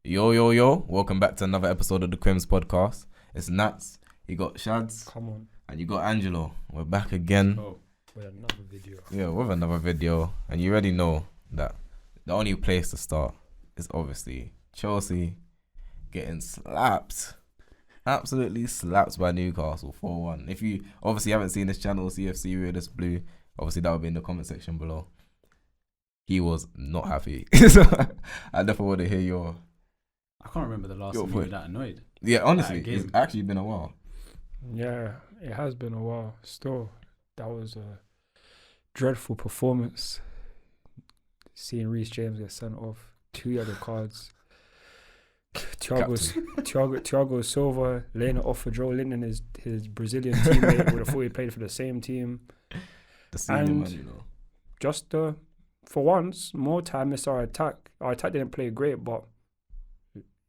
Yo. Welcome back to another episode of the Quims podcast. It's Nats, you got Shads, Come on. and you got Angelo. We're back again. Oh, with another video. Yeah, with another video. And you already know that the only place to start is obviously Chelsea getting slapped. Absolutely slapped by Newcastle 4-1. If you obviously haven't seen this channel, CFC Weirdest Blue, obviously that will be in the comment section below. He was not happy. So I definitely want to hear your... I can't remember the last time you were that annoyed. Yeah, honestly, it's actually been a while. Yeah, it has been a while. Still, that was a dreadful performance. Seeing Reece James get sent off, 2 yellow cards. Thiago Silva laying it off for Joe Linton, his Brazilian teammate, would have thought he played for the same team. The senior man, you know. Just for once, more time missed our attack. Our attack didn't play great, but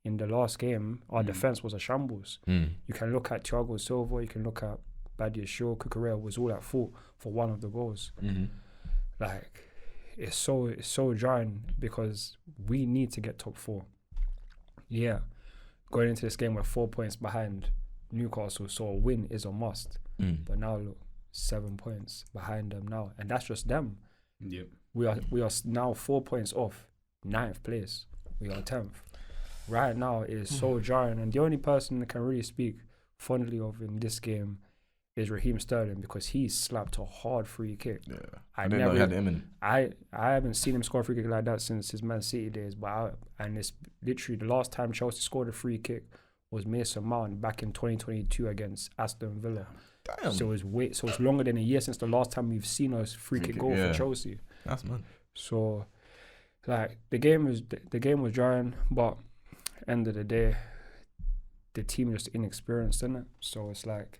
in the last game, our defense was a shambles. You can look at Thiago Silva, you can look at Badia Shaw, Cucurella was all at fault for one of the goals. Like, it's so jarring because we need to get top 4. Yeah, going into this game, we're 4 points behind Newcastle, so a win is a must. But now look, 7 points behind them now, and that's just them. Yep. We are now 4 points off 9th place. We are 10th. Right now, it is so jarring, and the only person that can really speak fondly of in this game is Raheem Sterling, because he slapped a hard free kick. Yeah, I didn't know he had him in. I haven't seen him score a free kick like that since his Man City days, and it's literally the last time Chelsea scored a free kick was Mason Mount back in 2022 against Aston Villa. Damn. So it's longer than a year since the last time we've seen a free kick goal for Chelsea. That's man. So, like, the game was jarring, but end of the day, the team is just inexperienced, isn't it? So it's like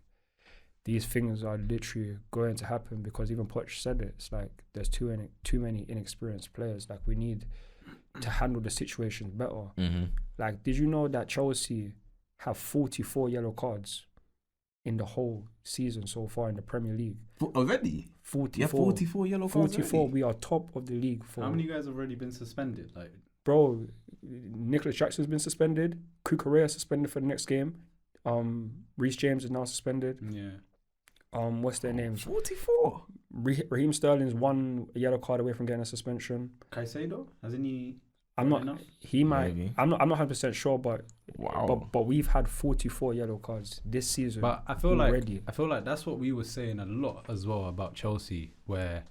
these things are literally going to happen, because even Poch said it. It's like there's too many inexperienced players. Like, we need to handle the situations better. Like, did you know that Chelsea have 44 yellow cards in the whole season so far in the Premier League? Already? 44. Yeah, 44 yellow cards 44. already? We are top of the league. How many guys have already been suspended? Like, bro, Nicholas Jackson's been suspended. Cucurella suspended for the next game. Reece James is now suspended. Yeah. What's their names? 44. Raheem Sterling's 1 yellow card away from getting a suspension. Caicedo? Hasn't he? I'm not. Enough? He might. Maybe. I'm not 100% sure, but Wow. But we've had 44 yellow cards this season. But I feel already. like that's what we were saying a lot as well about Chelsea, where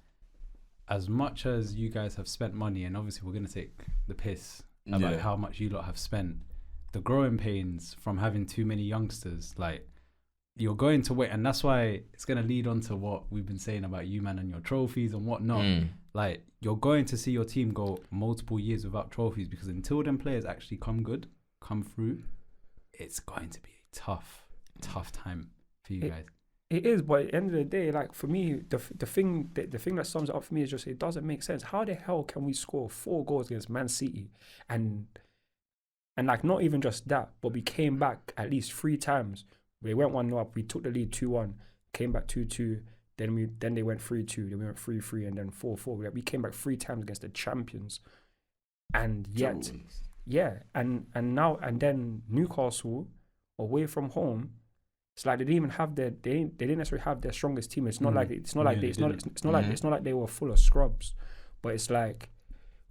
as much as you guys have spent money, and obviously we're gonna take the piss about how much you lot have spent, the growing pains from having too many youngsters, like, you're going to wait, and that's why it's going to lead on to what we've been saying about you, man, and your trophies and whatnot. Like, you're going to see your team go multiple years without trophies, because until them players actually come through, it's going to be a tough time for you guys. It is, but at the end of the day, like, for me, the thing that sums it up for me is just, it doesn't make sense. How the hell can we score 4 goals against Man City and like, not even just that, but we came back at least 3 times. They went 1-0 up, we took the lead 2-1, came back 2-2, then they went 3-2, then we went 3-3, and then 4-4. We came back 3 times against the champions, and yet, and then Newcastle away from home. It's like they didn't even have they didn't necessarily have their strongest team. It's not like they were full of scrubs, but it's like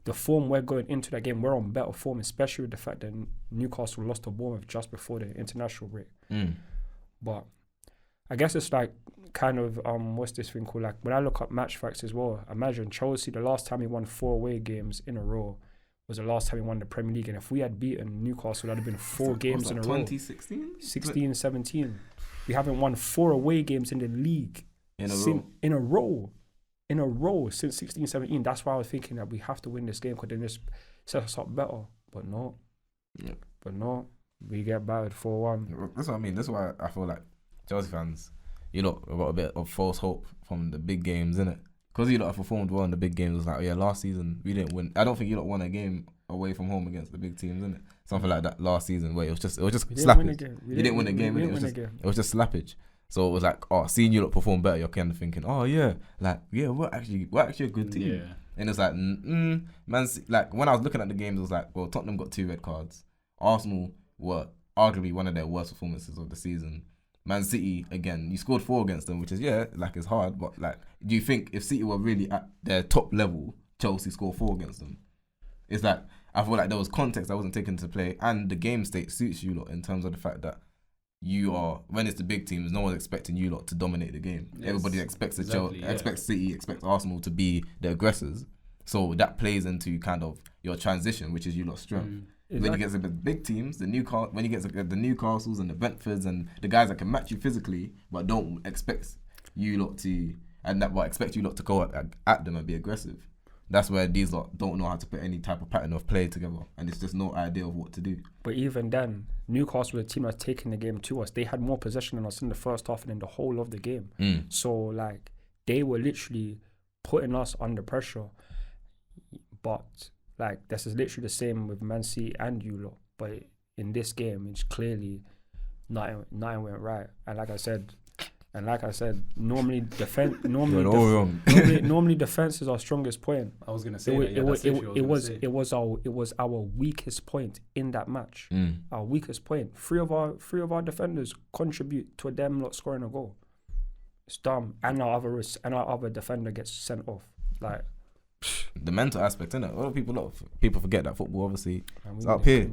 the form we're going into that game, we're on better form, especially with the fact that Newcastle lost to Bournemouth just before the international break. But I guess it's like kind of what's this thing called? Like, when I look up match facts as well, imagine Chelsea, the last time we won 4 away games in a row was the last time we won the Premier League, and if we had beaten Newcastle, that'd have been 4 games in a row. 2016? 16, 17. We haven't won 4 away games in the league in a row since 16, 17. That's why I was thinking that we have to win this game, because then this sets us up better. But no. Yep. But no. We get battered 4-1. That's what I mean. That's why I feel like Chelsea fans, you know, got a bit of false hope from the big games, innit? Because you lot have performed well in the big games. It was like, last season we didn't win. I don't think you lot won a game away from home against the big teams, innit? Something like that last season where it was just slappage. You didn't win a game. It was just slappage. So it was like, seeing you lot perform better, you're kind of thinking, we're actually a good team. Yeah. And it's like, man, like, when I was looking at the games, it was like, well, Tottenham got 2 red cards. Arsenal were arguably one of their worst performances of the season. Man City, again, you scored 4 against them, which is, it's hard, but do you think if City were really at their top level, Chelsea scored 4 against them? It's I feel like there was context that wasn't taken into play, and the game state suits you lot in terms of the fact that when it's the big teams, no one's expecting you lot to dominate the game. Yes, everybody expects expects City, expects Arsenal to be the aggressors. So that plays into kind of your transition, which is you lot's strength. Exactly. When you get to the big teams, when you get to the Newcastles and the Brentfords and the guys that can match you physically, but don't expect you lot to, expect you lot to go at them and be aggressive. That's where these lot don't know how to put any type of pattern of play together, and it's just no idea of what to do. But even then, Newcastle were the team that's taking the game to us. They had more possession than us in the first half and in the whole of the game. So they were literally putting us under pressure. But this is literally the same with Man City and you lot. But in this game, it's clearly nothing went right. And like I said, normally defense is our strongest point. I was gonna say it was our weakest point in that match. Our weakest point. Three of our defenders contribute to them not scoring a goal. It's dumb, and our other defender gets sent off. The mental aspect, innit? A lot of people forget that football obviously it's up here.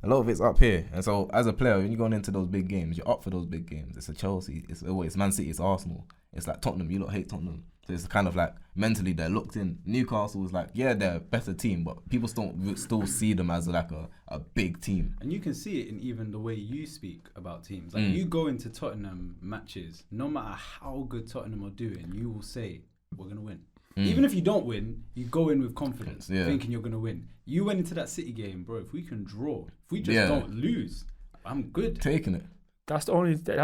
A lot of it's up here, and so as a player, when you're going into those big games, you're up for those big games. It's a Chelsea, it's Man City, it's Arsenal. It's like Tottenham. You lot hate Tottenham, so it's kind of mentally they're locked in. Newcastle is they're a better team, but people still see them as a big team. And you can see it in even the way you speak about teams. You go into Tottenham matches, no matter how good Tottenham are doing, you will say we're gonna win. Even if you don't win, you go in with confidence, thinking you're gonna win. You went into that City game, bro. If we can draw, if we just don't lose, I'm good. Taking it. That's the only team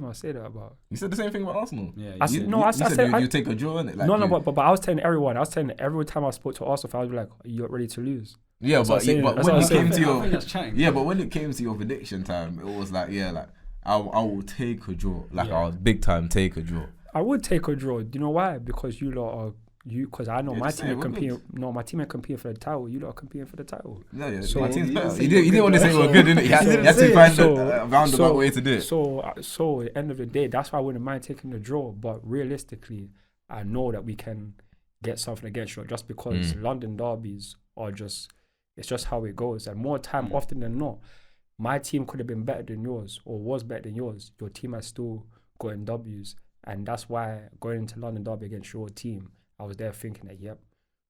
I say that about. You said the same thing about Arsenal. Yeah. You said you take a draw in it. But I was telling everyone. every time I spoke to Arsenal, I was like, "You're ready to lose." Yeah, but when it came to your prediction time, it was I will take a draw. I was big time take a draw. I would take a draw. Do you know why? Because you lot are because I know my team are competing. No, my team are coming for the title. You lot are competing for the title. Yeah. So my team's better. You didn't want to say we're good, didn't you? You had to find a roundabout way to do it. So at the end of the day, that's why I wouldn't mind taking the draw. But realistically, I know that we can get something against you, just because London derbies are it's just how it goes. And more time, often than not, my team could have been better than yours or was better than yours. Your team has still gotten W's. And that's why going into London derby against your team, I was there thinking that, yep,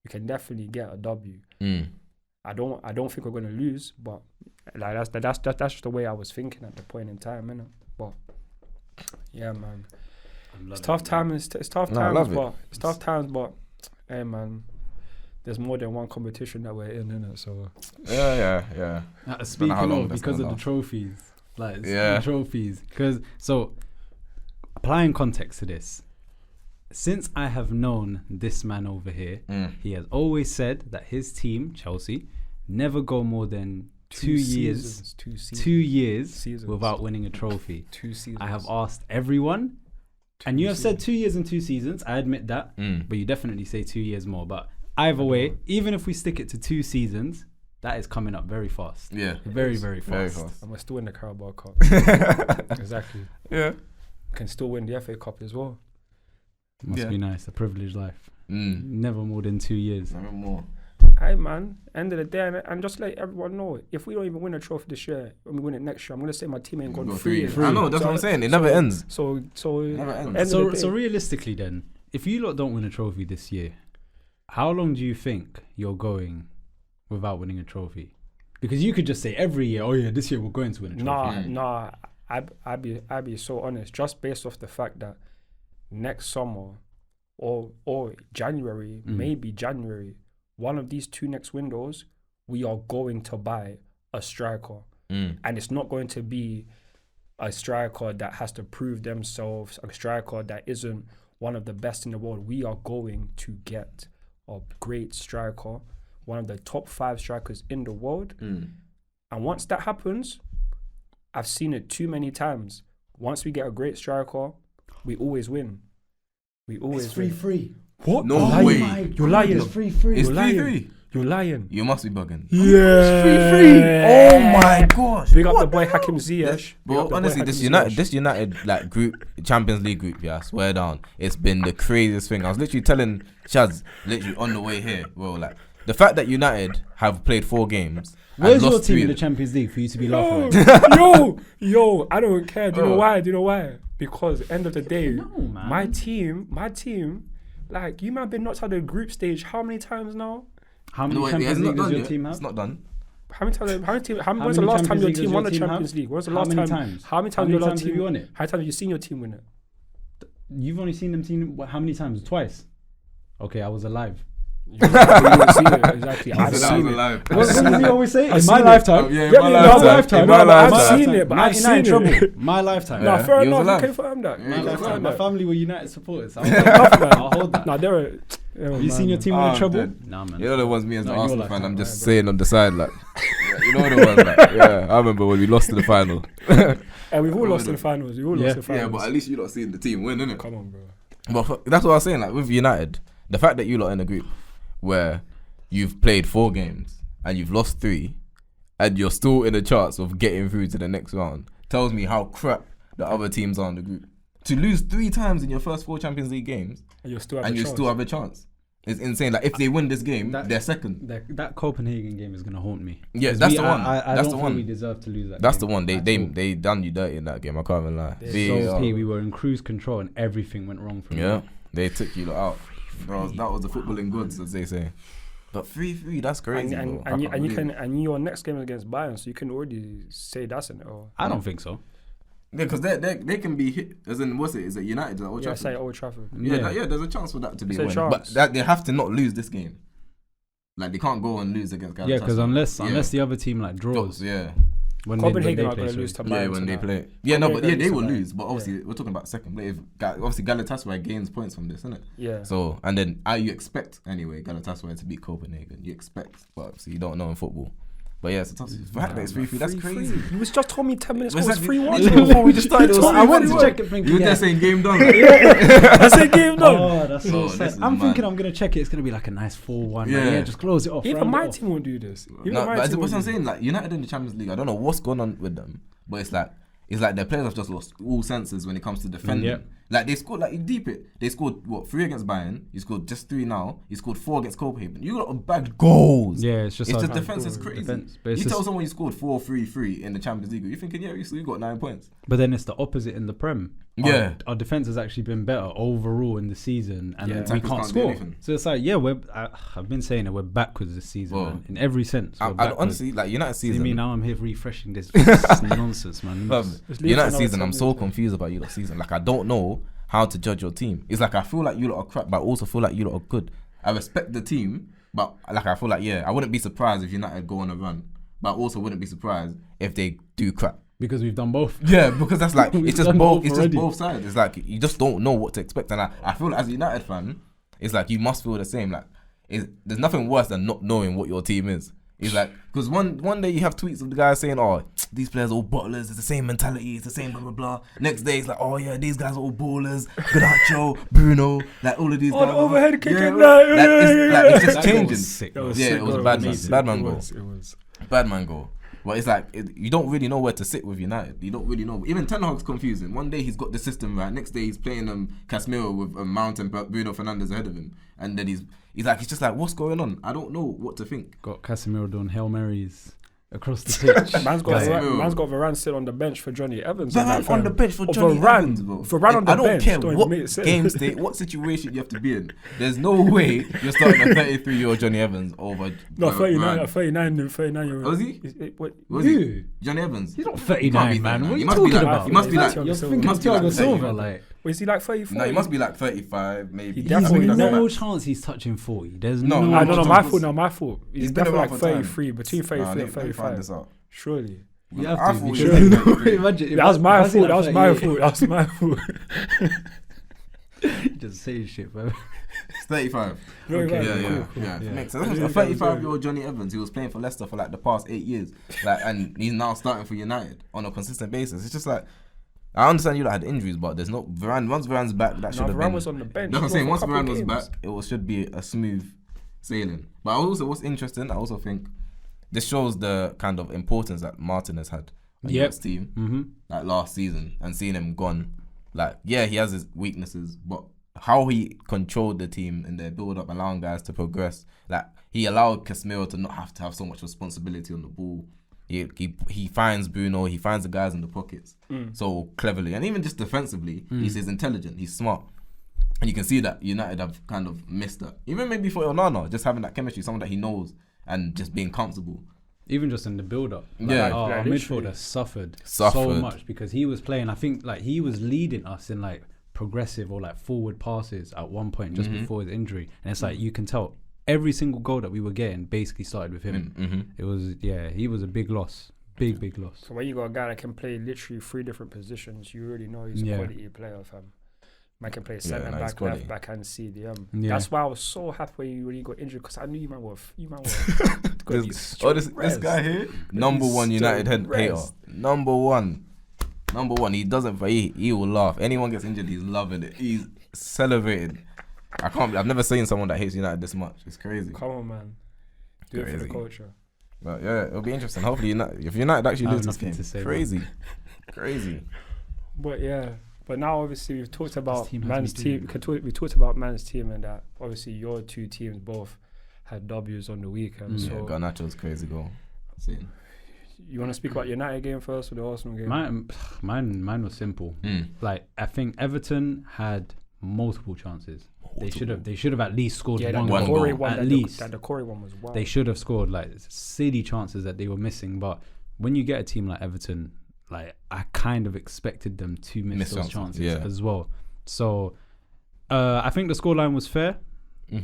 we can definitely get a W. I don't think we're going to lose, but that's just the way I was thinking at the point in time, innit? But yeah, man, it's tough times. It's tough times, but hey, man, there's more than one competition that we're in, innit? So yeah. Speaking of, because of the trophies, the trophies, because applying context to this, since I have known this man over here, he has always said that his team, Chelsea, never go more than 2 years without winning a trophy. 2 seasons. I have asked everyone, and you have said 2 years and 2 seasons. I admit that, but you definitely say 2 years more. But either way, even if we stick it to 2 seasons, that is coming up very fast. Yeah. Very, very fast. Very fast. And we're still in the Carabao Cup. Exactly. Yeah. Can still win the FA Cup as well. Must be nice, a privileged life. Never more than 2 years. Never more. Hey man, end of the day, and just let everyone know, if we don't even win a trophy this year, when we win it next year, I'm gonna say my team ain't gone 3 years. I know, that's what I'm saying. It never ends. So it never ends. So realistically, then, if you lot don't win a trophy this year, how long do you think you're going without winning a trophy? Because you could just say every year, oh yeah, this year we're going to win a trophy. Nah. I'd be so honest, just based off the fact that next summer or January, maybe January, one of these 2 next windows, we are going to buy a striker. And it's not going to be a striker that has to prove themselves, a striker that isn't one of the best in the world. We are going to get a great striker, one of the top 5 strikers in the world. And once that happens, I've seen it too many times. Once we get a great striker, we always win. We always win. It's 3-3. What? No way. You're lying. It's 3-3. It's 3-3. You're lying. You must be bugging. Yeah. 3-3. Oh my gosh. Big up the boy Hakim Ziyech. But honestly, this United like group, Champions League group, yeah, I swear down, it's been the craziest thing. I was literally telling Shaz, literally on the way here, bro, like the fact that United have played 4 games. Where's your team in the Champions League for you to be laughing? Yo, I don't care. Do you know why? Because end of the day, man. my team, like you might have been knocked out of the group stage how many times now? How many Champions League does your team have? It's not done. When's the last time your team won the Champions League? When's the last time? How many times have you won it? How many times have you seen your team win it? You've only seen them how many times? Twice. Okay, I was alive. You didn't see it, exactly. I've seen it. What does he always say? In my lifetime. In my lifetime. I've seen it, but I've seen it. My lifetime. No, fair enough. You can confirm that. My lifetime. My family were United supporters. I'll hold that. No, there are. Have you seen your team win trouble? Nah, man. You know the ones me as an Arsenal fan, I'm just saying on the side, like, you know the ones, like, yeah. I remember when we lost in the final. And we've all lost in the finals. Yeah, but at least you lot seen the team win, innit? Come on, bro. But that's what I was saying. Like with United, the fact that you lot in a group where you've played 4 games and you've lost 3, and you're still in the charts of getting through to the next round tells me how crap the other teams are in the group. To lose 3 times in your first 4 Champions League games, and you still have a chance. It's insane. Like if they win this game, they're second. That Copenhagen game is gonna haunt me. Yeah, that's the one. I don't think we deserve to lose that. That's the one. They done you dirty in that game. I can't even lie. We were in cruise control and everything went wrong for me. Yeah, they took you lot out. That was the footballing goods, as they say. But 3-3, that's crazy. And your next game is against Bayern, so you can already say that's an L. I don't think so. Yeah, because they can be hit. As in, what's it? Is it United or Old Trafford? Yeah, say Old Trafford. Yeah, there's a chance for that to be a win. But they have to not lose this game. Like they can't go and lose against Galatasaray. Yeah, because unless the other team like draws. Yeah. When Copenhagen are going to lose to Bayern. Yeah, when they play. Yeah, no, but they will lose. But obviously, we're talking about second place. Obviously, Galatasaray gains points from this, isn't it? Yeah. So, and then you expect anyway Galatasaray to beat Copenhagen. You expect, but obviously you don't know in football. But yeah, it's a tough. The fact that it's 3-3, that's crazy. You was just told me 10 minutes ago it was 3-1 before we just started. I went to check it thinking. You were there saying game done. I said game done. Oh, that's so sad. I'm thinking I'm gonna check it. It's gonna be like a nice 4-1. Yeah, just close it off. Even my team won't do this. No, but that's what I'm saying. Like United in the Champions League, I don't know what's going on with them, but it's like their players have just lost all senses when it comes to defending. Yeah. Like they scored, like you deep it. They scored 3 against Bayern. You scored just 3 now. You scored 4 against Copenhagen. You got a bad goals. Yeah, it's just defense is crazy. You tell someone you scored 4-3-3 in the Champions League, you're thinking, you got 9 points. But then it's the opposite in the Prem. Yeah, our defense has actually been better overall in the season, and we can't score. So it's like, I've been saying it. We're backwards this season, man, in every sense. Honestly, like United season. See me now, I'm here refreshing this nonsense, man. United season, I'm so confused about you lot season. Like I don't know how to judge your team. It's like I feel like you lot are crap, but I also feel like you lot are good. I respect the team, but like I feel like I wouldn't be surprised if United go on a run, but I also wouldn't be surprised if they do crap. Because we've done both. Yeah, because that's like it's just both. It's just both sides. It's like you just don't know what to expect, and I feel like as a United fan, it's like you must feel the same. Like there's nothing worse than not knowing what your team is. It's like because one day you have tweets of the guys saying, "Oh, these players are all bottlers. It's the same mentality. It's the same blah blah blah." Next day it's like, "Oh yeah, these guys are all ballers. Ganacho, Bruno, like all of these guys." Overhead kicking. It's just changing. It was a bad man goal. Bad man goal. But it's like you don't really know where to sit with United. You don't really know. Even Ten Hag's confusing. One day he's got the system right. Next day he's playing Casemiro with Mount and Bruno Fernandes ahead of him, and then he's just like, what's going on? I don't know what to think. Got Casemiro doing Hail Marys across the pitch. man's got Varane still on the bench for Johnny Evans. Varane on the bench for Johnny Evans, bro. Varane on the bench. I don't care what game state, what situation you have to be in. There's no way you're starting a 33-year-old Johnny Evans over. No, 39-year-old. Was he? Was he? Johnny Evans. He's not 39, man. What are you must talking be like, about? He must be like. You're thinking of Thiago Silva, like. Is he like 34? No, he must be like 35, maybe. There's no chance he's touching 40. There's no. My fault. He's definitely like 33, between 33 and 35. Surely. You have to. Imagine. That was my fault. Just say shit, bro. It's 35. Okay. Yeah. Makes sense. A 35-year-old Johnny Evans, he was playing for Leicester for like the past 8 years, like, and he's now starting for United on a consistent basis. It's just like, I understand you had injuries, but there's no Varane. Once Varane's back, that should have been. Varane was on the bench. That's what I'm saying. Once Varane was back, it should be a smooth sailing. But also, what's interesting, I also think this shows the kind of importance that Martin has had on his team, like last season, and seeing him gone. Like, yeah, he has his weaknesses, but how he controlled the team in their build-up, allowing guys to progress. Like, he allowed Casemiro to not have to have so much responsibility on the ball. He finds Bruno, he finds the guys in the pockets so cleverly. And even just defensively, he's intelligent, he's smart. And you can see that United have kind of missed that. Even maybe for Onana, just having that chemistry, someone that he knows, and just being comfortable. Even just in the build-up. Our midfielder suffered so much because he was playing, I think, like, he was leading us in, like, progressive or, like, forward passes at one point just before his injury. And it's like, you can tell every single goal that we were getting basically started with him. It was, he was a big loss. Big loss. So when you got a guy that can play literally 3 different positions, you already know he's a quality player, fam. Man can play centre back, left back, and CDM. That's why I was so happy when you got injured, because I knew you man were this guy here, number one United hater. Number one. He doesn't. He will laugh. Anyone gets injured, he's loving it. He's celebrating. I've never seen someone that hates United this much. It's crazy. Come on, man. Do it for the culture. But yeah, it'll be interesting. Hopefully, if United actually lose this game, crazy. But yeah. But now, obviously, we've talked about man's team. We talked about man's team, and that obviously your 2 teams both had W's on the weekend. So Garnacho's crazy goal. You want to speak about United game first or the Arsenal game? Mine was simple. Like, I think Everton had multiple chances. They should have at least scored one goal. At least the Corey one was wild. They should have scored, like, silly chances that they were missing. But when you get a team like Everton, like, I kind of expected them to miss those chances as well. So I think the scoreline was fair,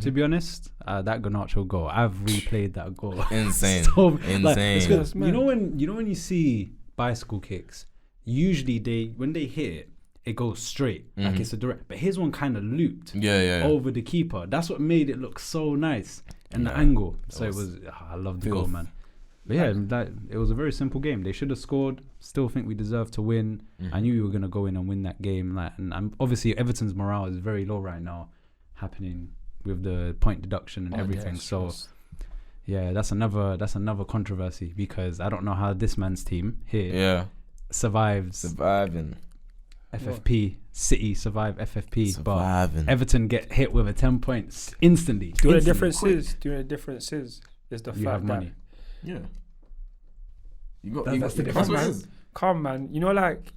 to be honest. That Garnacho goal, I've replayed that goal. Insane. Insane. Like, you know when you see bicycle kicks, usually when they hit it, it goes straight, like it's a direct. But his one kind of looped over the keeper. That's what made it look so nice, and the angle. So it was I love the goal, man. But yeah, it was a very simple game. They should have scored. Still think we deserved to win. I knew we were going to go in and win that game. Like, and obviously Everton's morale is very low right now, happening with the point deduction and everything. So yeah, that's another controversy, because I don't know how this man's team here surviving FFP. City survive FFP, but Everton get hit with a 10 points instantly. Do you know the difference is the you fact have money. Yeah. That's the difference, man. Come, man. You know, like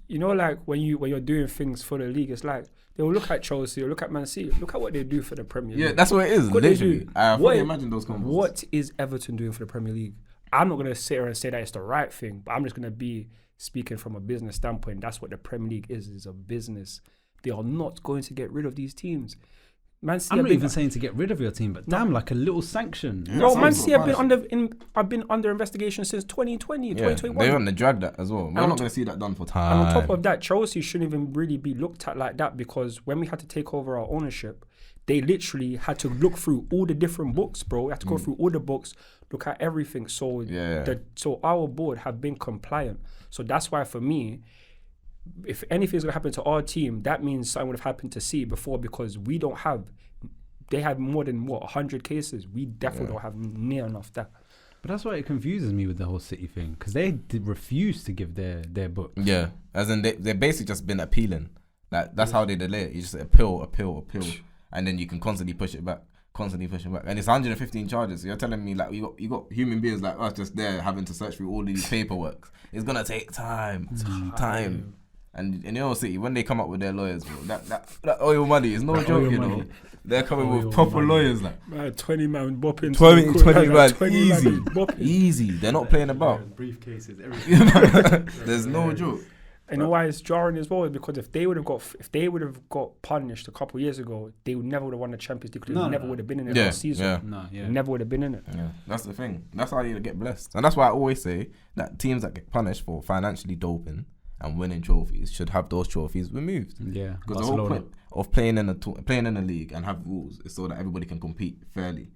when you're doing things for the league, it's like they'll look at Chelsea, or look at Man City, look at what they do for the Premier League. Yeah, that's what it is. Literally, I fully imagine those conversations. What is Everton doing for the Premier League? I'm not gonna sit here and say that it's the right thing, but I'm just gonna be speaking from a business standpoint. That's what the Premier League is a business. They are not going to get rid of these teams. Man City, I'm not even saying to get rid of your team, but damn, like a little sanction. No, Man City have been under investigation since 2020, 2021. They're going to drag that as well. We're not going to see that done for time. And on top of that, Chelsea shouldn't even really be looked at like that, because when we had to take over our ownership, they literally had to look through all the different books, bro. We had to go through all the books, look at everything. So so our board have been compliant. So that's why, for me, if anything's going to happen to our team, that means something would have happened to C before, because they have more than 100 cases. We definitely don't have near enough that. But that's why it confuses me with the whole City thing, because they refuse to give their book. Yeah, as in they basically just been appealing. Like, that's how they delay it. You just appeal, and then you can constantly push it back. And it's 115 charges. So you're telling me, like, you got human beings like us just there having to search through all these paperwork. It's gonna take time. And in your City, when they come up with their lawyers, bro, that oil money is no joke, you know. They're coming with proper lawyers, like. Man, 20 man bopping. 20 easy. They're not playing about. Briefcases, everything. There's no joke. And you know why it's jarring as well? Because if they would have got punished a couple of years ago, they never would have won the Champions League. They never would have been in it last season. They never would have been in it. Yeah, that's the thing. That's how you get blessed, and that's why I always say that teams that get punished for financially doping and winning trophies should have those trophies removed. Yeah, because the whole point of playing in a league and have rules is so that everybody can compete fairly,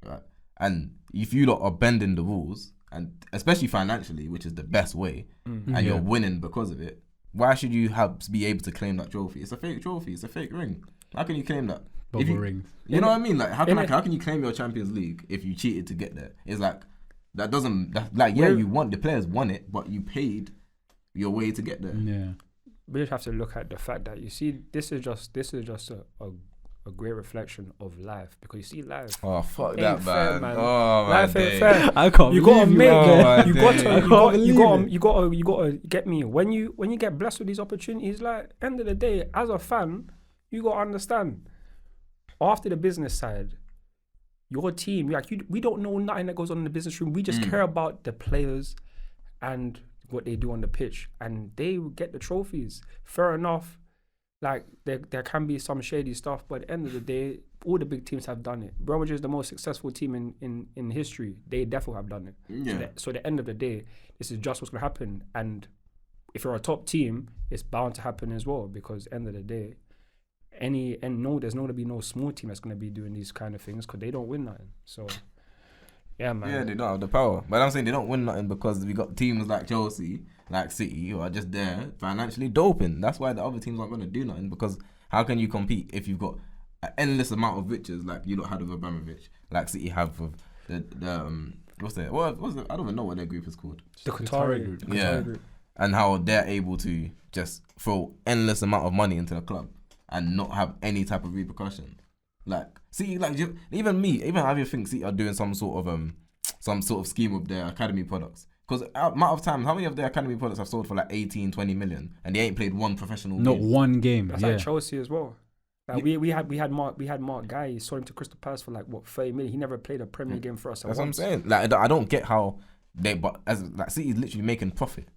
right? And if you lot are bending the rules, and especially financially, which is the best way, and you're winning because of it, why should you be able to claim that trophy? It's a fake trophy. It's a fake ring. How can you claim that? Bubble rings. You know what I mean? Like, how can you claim your Champions League if you cheated to get there? It's like you won. The players won it, but you paid your way to get there. Yeah. We just have to look at the fact that you see, this is just a great reflection of life, because you see life. Oh fuck ain't that, fair, man. man. Oh Life my ain't day. fair. I can't You gotta believe make it. you gotta get me. When you get blessed with these opportunities, like, end of the day, as a fan, you gotta understand. After the business side, your team, we don't know nothing that goes on in the business room. We just care about the players and what they do on the pitch, and they get the trophies. Fair enough. Like, there can be some shady stuff, but at the end of the day, all the big teams have done it. Real Madrid is the most successful team in history. They definitely have done it. Yeah. So at the end of the day, this is just what's going to happen. And if you're a top team, it's bound to happen as well, because at the end of the day, there's not going to be no small team that's going to be doing these kind of things, because they don't win nothing. So, yeah, man. Yeah, they don't have the power. But I'm saying they don't win nothing because we got teams like Chelsea, like City, who are just there financially doping. That's why the other teams aren't going to do nothing, because how can you compete if you've got an endless amount of riches like you don't had with Abramovich, like City have with the what's it? I don't even know what their group is called. The Qatari group. Yeah. Group. And how they're able to just throw endless amount of money into the club and not have any type of repercussion. Like, see, like, even I think City are doing some sort of scheme with their academy products. Because amount of times, how many of their academy products have sold for like 18, 20 million, and they ain't played one professional Not game? one game. That's like Chelsea as well. Like, we had Mark Guy. He sold him to Crystal Palace for like 30 million. He never played a Premier game for us. That's what I'm saying. Like, I don't get how City's literally making profit.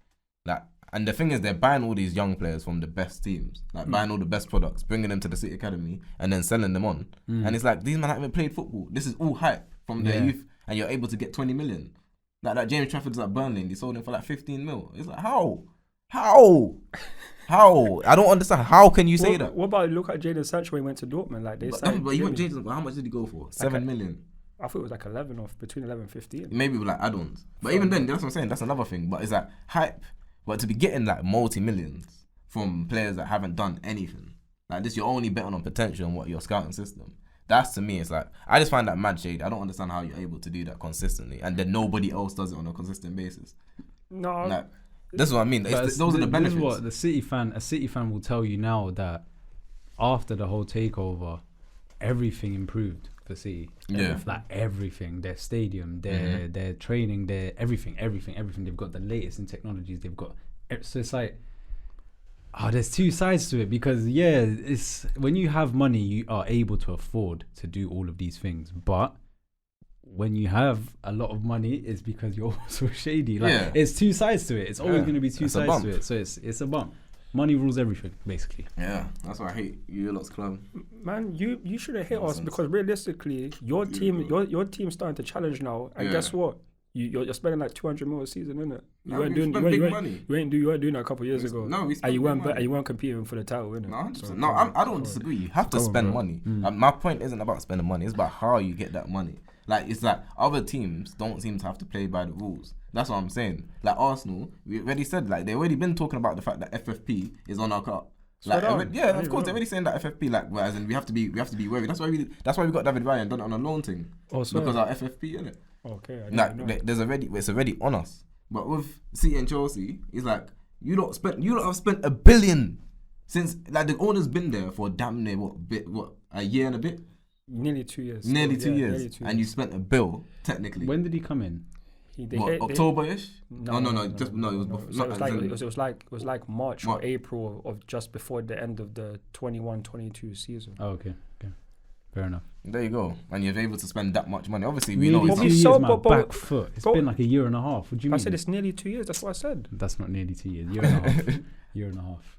Like, and the thing is, they're buying all these young players from the best teams, like buying all the best products, bringing them to the City Academy, and then selling them on. And it's like, these men haven't played football. This is all hype from their youth, and you're able to get 20 million. Like James Trafford's at Burnley, and they sold him for like 15 mil. It's like, how? I don't understand. How can you say that? What about look at Jadon Sancho when he went to Dortmund? Like, they signed. But you want Jadon? How much did he go for? 7 million. I thought it was like 11 or between 11 and 15. Maybe with like add-ons. But even then, that's what I'm saying. That's another thing. But it's like hype. But to be getting like multi-millions from players that haven't done anything, like this, you're only betting on potential and what your scouting system. That's, to me, it's like, I just find that mad shade. I don't understand how you're able to do that consistently, and then nobody else does it on a consistent basis. No, like, that's what I mean. Those are the benefits. This is what a City fan will tell you now, that after the whole takeover, everything improved for City. Yeah, like everything. Their stadium, their training, their everything. They've got the latest in technologies. They've got, so it's like, there's two sides to it, because it's when you have money, you are able to afford to do all of these things. But when you have a lot of money, it's because you're also shady. Like, it's two sides to it. It's always going to be two sides to it. So it's a bump. Money rules everything, basically. Yeah, that's why I hate you lot's club. Man, you should have hit us, because realistically, your team's starting to challenge now. And guess what? You're spending like 200 mil a season, innit? You weren't doing that a couple of years ago. No, we spent you weren't competing for the title, innit? No, 100%. I don't disagree. You have to spend money. My point isn't about spending money. It's about how you get that money. Like, it's like other teams don't seem to have to play by the rules. That's what I'm saying. Like Arsenal, we already said, like, they've already been talking about the fact that FFP is on our car. Like, of course, they're already saying that FFP, like, as in we have to be worried. That's why we got David Ryan done it on a loan thing. Because our FFP, innit? Okay. It's already on us. But with City and Chelsea, it's like you lot have spent $1 billion since, like, the owner's been there for damn near a year and a bit. Nearly 2 years. Nearly 2 years, and you spent $1 billion technically. When did he come in? October-ish? No. It was like March or April of just before the end of the 21-22 season. Oh, okay. Fair enough. There you go. And you're able to spend that much money. Obviously, we nearly know it's 2 years, my back foot. It's been like a year and a half. What do you mean? I said it's nearly 2 years. That's what I said. That's not nearly 2 years. Year and a half. Year and a half.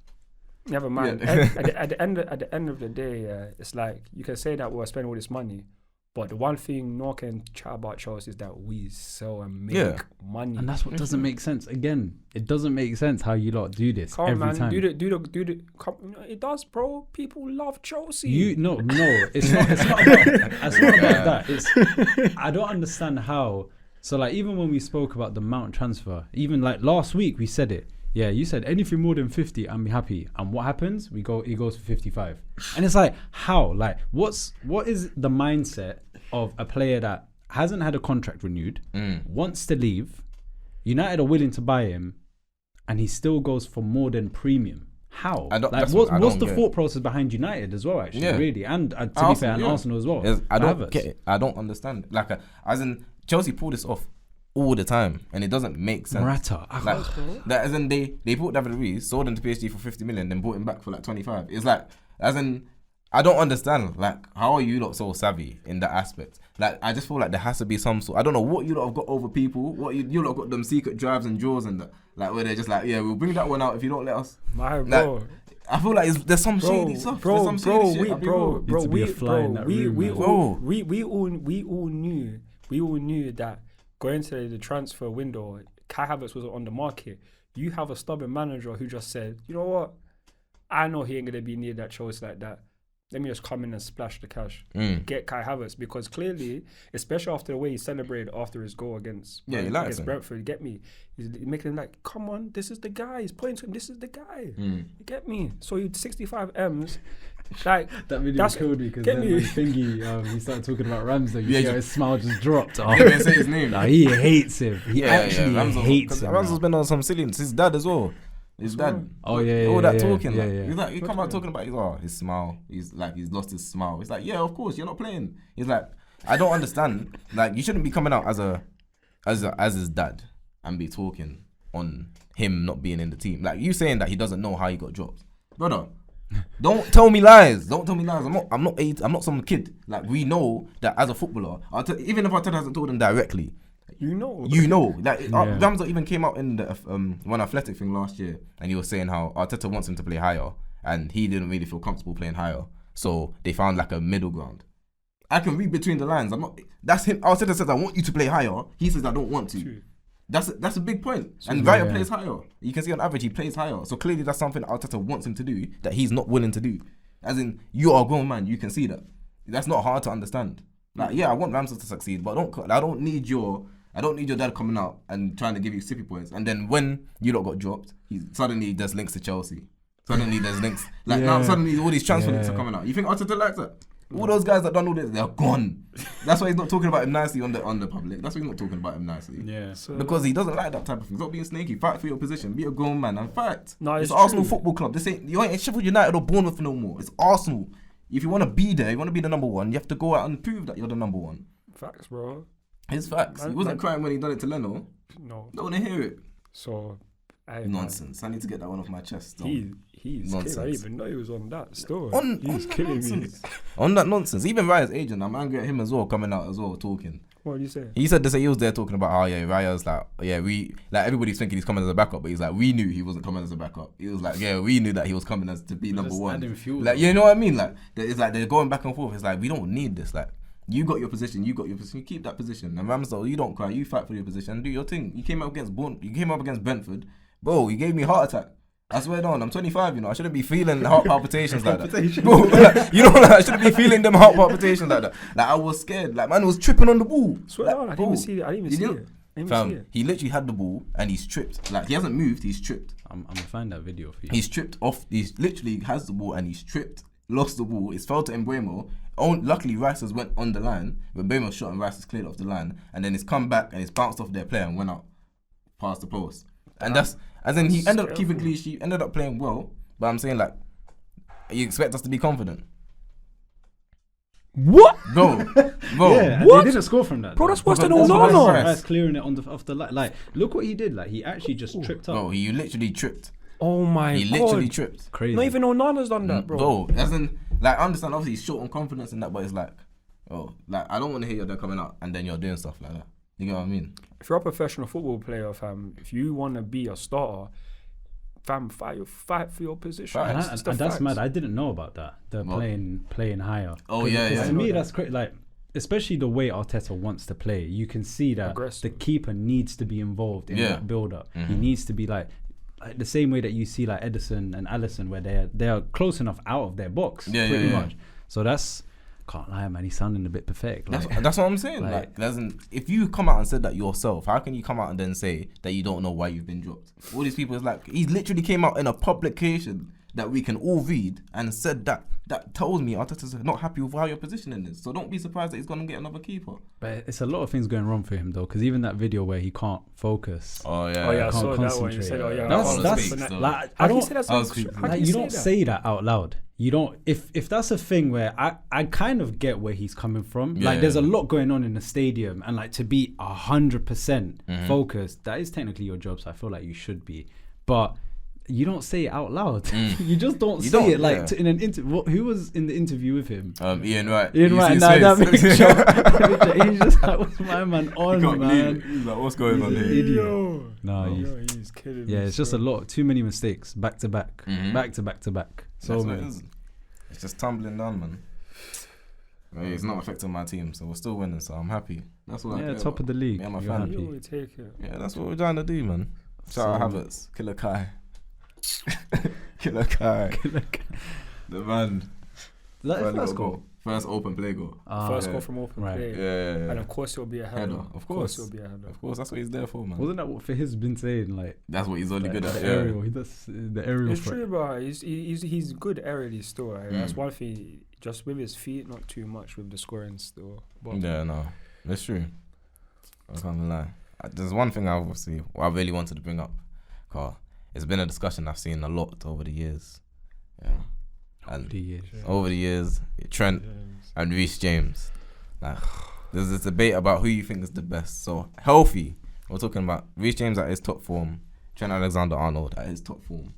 Never mind. At the end of the day, it's like you can say that we're spending all this money, but the one thing no one can chat about Chelsea is that we sell and make money, and that's what doesn't make sense. Again, it doesn't make sense how you lot do this every time. Do the. It does, bro. People love Chelsea. It's not about that. I don't understand how. So, like, even when we spoke about the Mount transfer, even like last week we said it. yeah, you said anything more than 50, I'm happy. And what happens? He goes for 55. And it's like, how? Like, what is the mindset of a player that hasn't had a contract renewed, wants to leave, United are willing to buy him, and he still goes for more than premium? How? What's the thought process behind United as well, actually, really? And to be fair, and Arsenal as well. I don't get it. I don't understand. Like, as in, Chelsea pull this off all the time, and it doesn't make sense. Morata. As in, they bought David Luiz, sold him to PSG for 50 million, then bought him back for like 25. It's like, as in, I don't understand. Like, how are you lot so savvy in that aspect? Like, I just feel like there has to be some sort. I don't know what you lot have got over people. What you lot got them secret drives and draws and that. Like, where they're just like, yeah, we'll bring that one out if you don't let us. My bro. Like, I feel like there's some shady stuff. We all knew that going to the transfer window, Kai Havertz was on the market. You have a stubborn manager who just said, you know what? I know he ain't gonna be near that choice like that. Let me just come in and splash the cash. Get Kai Havertz, because clearly, especially after the way he celebrated after his goal against Brentford, get me? He's making him like, come on, this is the guy. He's pointing to him, this is the guy. You get me? So he 65 M's. Like, that video killed me because then when he started talking about Ramsey, his smile just dropped. Oh. He didn't say his name. Like, he hates him. He actually hates him. Ramsey's been on some silliness. His dad as well. His dad. Oh yeah. All that talking. Yeah. He's like, he come out talking about his smile. He's like, he's lost his smile. He's like, yeah, of course, you're not playing. He's like, I don't understand. Like, you shouldn't be coming out as his dad and be talking on him not being in the team. Like, you saying that he doesn't know how he got dropped, brother. Don't tell me lies. Don't tell me lies. I'm not some kid. Like, we know that as a footballer, even if Arteta hasn't told him directly. You know. Like, Ramsey even came out in the one athletic thing last year, and he was saying how Arteta wants him to play higher, and he didn't really feel comfortable playing higher. So they found like a middle ground. I can read between the lines. That's him. Arteta says, I want you to play higher. He says, I don't want to. True. That's a big point. And Raya plays higher. You can see on average he plays higher. So clearly that's something Arteta wants him to do that he's not willing to do. As in, you are a grown man. You can see that. That's not hard to understand. Like, yeah, I want Ramsey to succeed, but I don't need your dad coming out and trying to give you sippy points. And then when you lot got dropped, suddenly there's links to Chelsea. Suddenly there's links. Like, now suddenly all these transfer links are coming out. You think Arteta likes that? All those guys that done all this, they're gone. That's why he's not talking about him nicely on the public. That's why he's not talking about him nicely. Yeah. Because he doesn't like that type of thing. Stop being snaky. Fight for your position. Be a grown man and fight. No, it's Arsenal Football Club. You ain't Sheffield United or Bournemouth no more. It's Arsenal. If you want to be there, you want to be the number one, you have to go out and prove that you're the number one. Facts, bro. It's facts. He wasn't crying when he done it to Leno. No. Don't want to hear it. So, nonsense. I need to get that one off my chest. He's nonsense. I didn't even know he was on that still. He's killing nonsense. Me. On that nonsense. Even Raya's agent, I'm angry at him as well, coming out as well, talking. What did you say? He said he was there talking about how, Raya's like, everybody's thinking he's coming as a backup, but he's like, we knew he wasn't coming as a backup. He was like, we knew that he was coming as to be number one. Like, you know what I mean? Like, it's like they're going back and forth. It's like, we don't need this. Like, you got your position, you keep that position. And Ramsdale, you don't cry, you fight for your position and do your thing. You came up against Brentford. Bro, you gave me a heart attack. I swear down, I'm 25, I shouldn't be feeling heart palpitations like that. Bro, like, I shouldn't be feeling them heart palpitations like that. Like, I was scared. Like, man was tripping on the ball. Swear down, I didn't even see it. Fam, he literally had the ball and he's tripped. Like, he hasn't moved, he's tripped. I'm gonna find that video for you. He's tripped off. He's literally has the ball and he's tripped, lost the ball. It's fell to Mbeumo. Luckily, Rice has went on the line. But Mbeumo shot and Rice has cleared off the line. And then it's come back and it's bounced off their player and went out past the post. And he ended up keeping clean sheet, ended up playing well. But I'm saying, like, you expect us to be confident? What? Bro. Yeah, what? They didn't score from that. Bro, that's worse than Onana. Rice clearing it off the line. Like, look what he did. Like, he actually just tripped up. Bro, he literally tripped. Oh my God. He literally tripped. Crazy. Not even Onana's done that, bro. Bro, like, I understand, obviously, he's short on confidence in that, but it's like, I don't want to hear your dad coming out and then you're doing stuff like that. You get what I mean? If you're a professional football player, fam, if you want to be a starter, fam, fight for your position. And that's mad. I didn't know about that. The playing higher. Oh yeah. To me, that's crazy. Like, especially the way Arteta wants to play, you can see that the keeper needs to be involved in that build-up. Mm-hmm. He needs to be like the same way that you see like Ederson and Alisson, where they are close enough out of their box, pretty much. So that's Can't lie, man. He's sounding a bit pathetic. That's what I'm saying. Like, if you come out and said that yourself, how can you come out and then say that you don't know why you've been dropped? All these people is like, he literally came out in a publication that we can all read and said that. That tells me Arteta's not happy with how your positioning is. So don't be surprised that he's going to get another keeper. But it's a lot of things going wrong for him though, because even that video where he can't focus. Oh yeah, I saw that one. You said, that's like, I don't. You don't say that out loud. You don't. If that's a thing where I kind of get where he's coming from. Like there's a lot going on in the stadium, and like to be 100% focused, that is technically your job. So I feel like you should be, but you don't say it out loud. You just don't say it like in an interview. Who was in the interview with him? Ian Wright. Ian Wright. Nah, that makes sure. He's just like, what's my man on, man? He's like, what's going on here? Idiot. No, he's kidding me. Yeah, it's just a lot. Too many mistakes. Back to back. Back to back to back. So it's just tumbling down, man. It's not affecting my team, so we're still winning. So I'm happy. That's what. Yeah, top of the league. Yeah, my You're family. happy. Take it. Yeah, that's what we're trying to do, man. Shout out Havertz, Killer Kai. Killer Kai. The man. First goal. First open play goal. First goal from open play. Yeah. And of course it'll be a header. Of course it'll be a header. Of course, that's what he's there for, man. Wasn't that what Fahiz's been saying? Like that's what he's only good at. The aerial. He does the aerial. It's true, bro. He's good aerially still. Right? That's one thing. Just with his feet, not too much with the scoring still. But yeah, no, it's true. I can't lie. There's one thing I really wanted to bring up, Carl. It's been a discussion I've seen a lot over the years. Yeah. Over the years, Trent and Reece James. Like, there's this debate about who you think is the best. So, healthy, we're talking about Reece James at his top form, Trent Alexander-Arnold at his top form.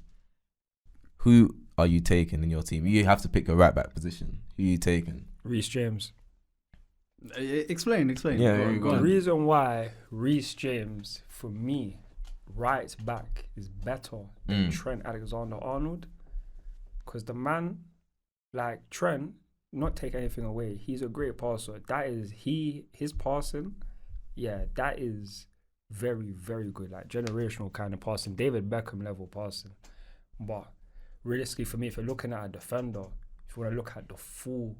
Who are you taking in your team? You have to pick a right back position. Who are you taking? Reece James. Explain. Yeah, go on. The reason why Reece James, for me, right back is better than Trent Alexander-Arnold, because the man, like Trent, not take anything away, he's a great passer. That is his passing, that is very, very good, like generational kind of passing, David Beckham level passing. But realistically, for me, if you're looking at a defender, if you want to look at the full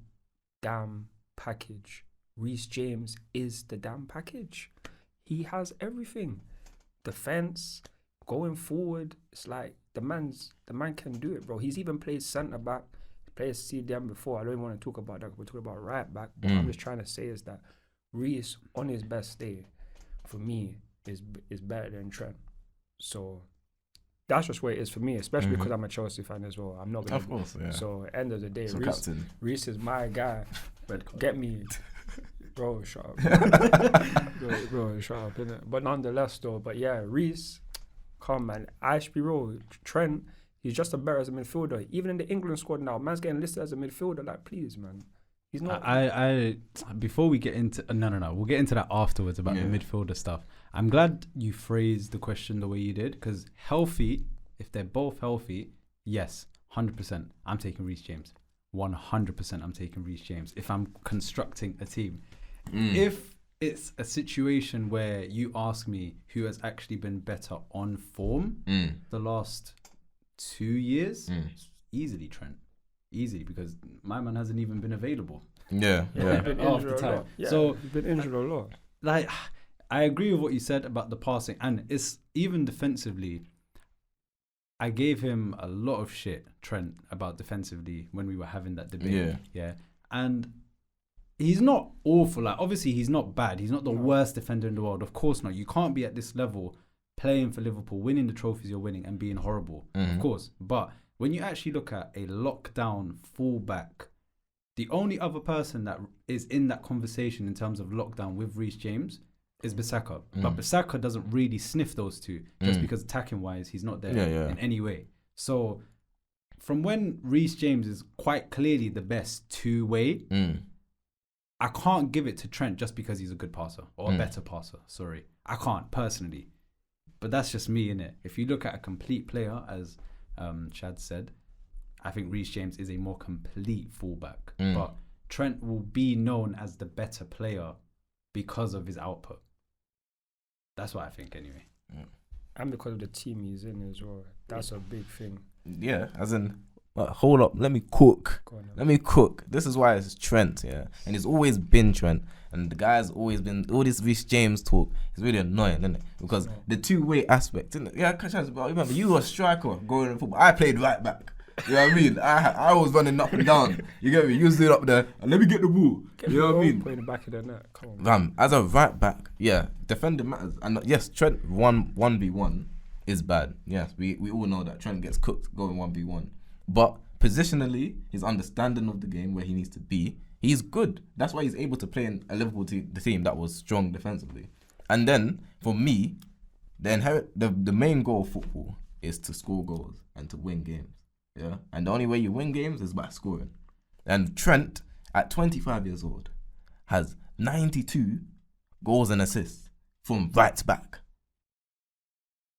damn package, Reece James is the damn package. He has everything. Defense, going forward, it's like the man can do it, bro. He's even played centre back, played CDM before. I don't even want to talk about that. We're talking about right back. But I'm just trying to say is that Reece on his best day, for me, is better than Trent. So that's just where it is for me, especially because I'm a Chelsea fan as well. I'm not gonna. Of course, yeah. So end of the day, so Reece is my guy. But get me. Bro, shut up. bro, shut up, innit? But nonetheless, though, Reece, come man. I should be real. Trent, he's just as better as a midfielder. Even in the England squad now, man's getting listed as a midfielder. Like, please, man. He's not. I before we get into no, we'll get into that afterwards about the midfielder stuff. I'm glad you phrased the question the way you did, because healthy, if they're both healthy, yes, 100%. I'm taking Reece James. 100% I'm taking Reece James if I'm constructing a team. If it's a situation where you ask me who has actually been better on form the last 2 years, easily Trent. Easily, because my man hasn't even been available. Yeah. He's been injured a lot. So he's been injured a lot. Like, I agree with what you said about the passing, and it's even defensively. I gave him a lot of shit, Trent, about defensively when we were having that debate. Yeah. And he's not awful. Like, obviously, he's not bad. He's not the worst defender in the world. Of course not. You can't be at this level playing for Liverpool, winning the trophies you're winning, and being horrible. Of course. But when you actually look at a lockdown fullback, the only other person that is in that conversation in terms of lockdown with Reece James is Bissaka. But Bissaka doesn't really sniff those two, just because attacking wise he's not there in any way. So from when Reece James is quite clearly the best two-way, I can't give it to Trent just because he's a good passer or a better passer. Sorry, I can't personally, but that's just me, innit? If you look at a complete player, as Chad said, I think Reece James is a more complete fullback, but Trent will be known as the better player because of his output. That's what I think, anyway. And because of the team he's in as well. That's a big thing. Yeah, as in, But hold up, let me cook. Go on, Let me cook. This is why it's Trent, yeah. And it's always been Trent. And the guy's always been, all this Reece James talk is really annoying, isn't it? Because the two-way aspect, isn't it? Yeah, but remember, you were a striker going in football. I played right back. You know what I mean? I was running up and down. You get me? You stood up there and let me get the ball. You know what I mean? Playing the back of the net. Come on. Fam, as a right back, yeah, defending matters. And yes, Trent 1v1 is bad. Yes, we all know that Trent gets cooked going 1v1. But positionally, his understanding of the game, where he needs to be, he's good. That's why he's able to play in a Liverpool the team that was strong defensively. And then, for me, the main goal of football is to score goals and to win games. Yeah, and the only way you win games is by scoring. And Trent, at 25 years old, has 92 goals and assists from right back.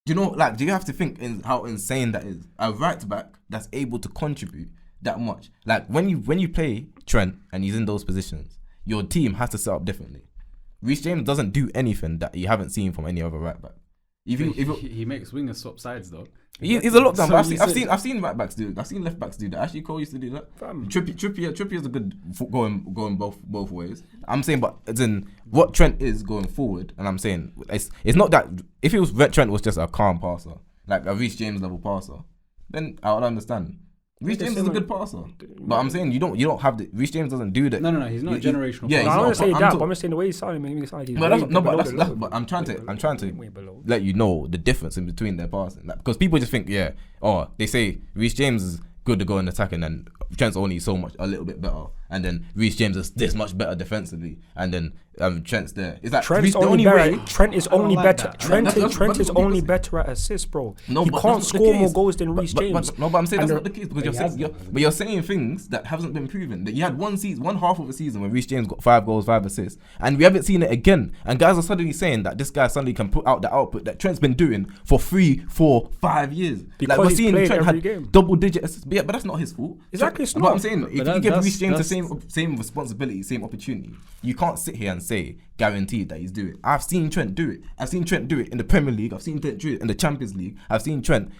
Do you have to think in how insane that is? A right back that's able to contribute that much. Like when you play Trent and he's in those positions, your team has to set up differently. Reece James doesn't do anything that you haven't seen from any other right back. He makes wingers swap sides though. He's a lockdown, but I've seen right backs do it. I've seen left backs do that. Ashley Cole used to do that. Trippier is a good going both ways. I'm saying, but it's in what Trent is going forward, and I'm saying it's not that if it was Trent was just a calm passer, like a Reece James level passer, then I would understand. Reece James is a good passer, but I'm saying you don't have the Reece James doesn't do that. No, he's not generational. Yeah, I'm not saying that, but I'm just saying the way he's sounding makes me sound like but I'm trying to let you know the difference in between their passing, because people just think they say Reece James is good to go in attacking and Trent's only a little bit better, and then Reece James is this much better defensively, and then Trent's there. Is that Trent's only better? Trent is only better. Trent is only better at assists, bro. He can't score more goals than Reece James. But I'm saying that's not the case, because you're saying things that haven't been proven. That you had one half of a season where Reece James got 5 goals, 5 assists, and we haven't seen it again. And guys are suddenly saying that this guy suddenly can put out the output that Trent's been doing for 3, 4, 5 years. Because we're he's seeing played Trent every had game. double-digit assists. But that's not his fault. Exactly, it's But not. I'm saying, if But you give Reece James the same responsibility, same opportunity, you can't sit here and say guaranteed that he's doing it. I've seen Trent do it. I've seen Trent do it in the Premier League. I've seen Trent do it in the Champions League. I've seen Trent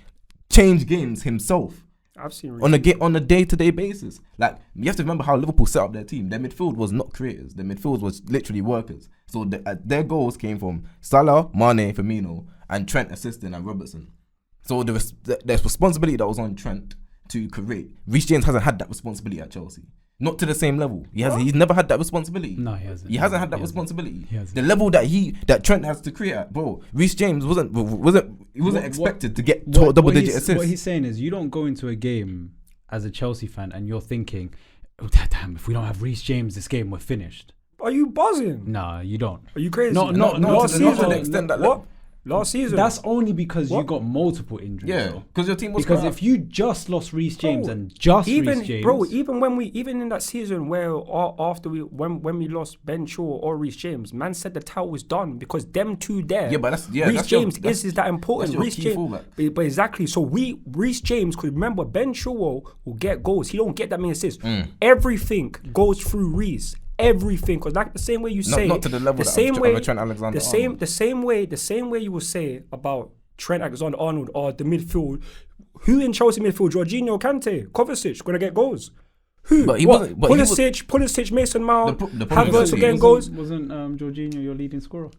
change games himself. I've seen on a day-to-day basis. Like, you have to remember how Liverpool set up their team. Their midfield was not creators. Their midfield was literally workers. So their goals came from Salah, Mane, Firmino, and Trent assisting and Robertson. So there's responsibility that was on Trent to create. Reece James hasn't had that responsibility at Chelsea. Not to the same level. He's never had that responsibility. No, he hasn't. He hasn't had that responsibility. He hasn't. The level that Trent has to create at, bro. Reece James wasn't expected to get double-digit assists. What he's saying is, you don't go into a game as a Chelsea fan and you're thinking, oh, damn, if we don't have Reece James this game, we're finished. Are you buzzing? Nah, you don't. Are you crazy? Not to the extent that. What? Last season. That's only because you got multiple injuries. Yeah, because your team was. Because if you just lost Reece James and just Reece James, bro, even in that season where after when we lost Ben Shaw or Reece James, man said the title was done because them two there. Yeah, but Reece James is that important. Reece James, but exactly. So Reece James, because remember Ben Shaw will get goals. He don't get that many assists. Everything goes through Reece. Everything, because like the same way you say, not to the level of Trent Alexander-Arnold. The same way you will say about Trent Alexander-Arnold or the midfield. Who in Chelsea midfield? Jorginho, Kante, Kovacic gonna get goals. Who? But he wasn't. Pulisic, Mason Mount, Havertz getting goals. Wasn't Jorginho your leading scorer?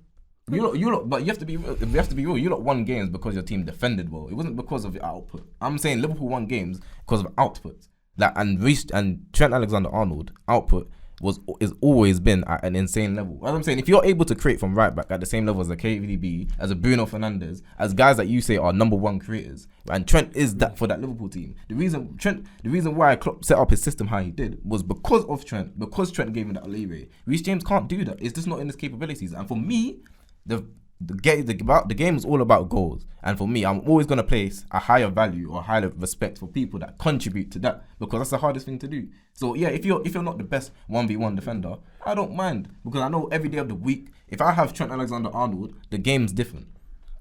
You lot, but you have to be real. You lot won games because your team defended well. It wasn't because of your output. I'm saying Liverpool won games because of output. And Trent Alexander-Arnold output is always been at an insane level. As I'm saying, if you're able to create from right back at the same level as a KDB, as a Bruno Fernandes, as guys that you say are number one creators, and Trent is that for that Liverpool team. The reason why Klopp set up his system how he did was because of Trent, because Trent gave him that leeway. Reece James can't do that. It's just not in his capabilities. And for me, the game is all about goals, and for me, I'm always going to place a higher value or higher respect for people that contribute to that, because that's the hardest thing to do. So yeah, if you're not the best 1v1 defender, I don't mind, because I know every day of the week, if I have Trent Alexander-Arnold, the game's different.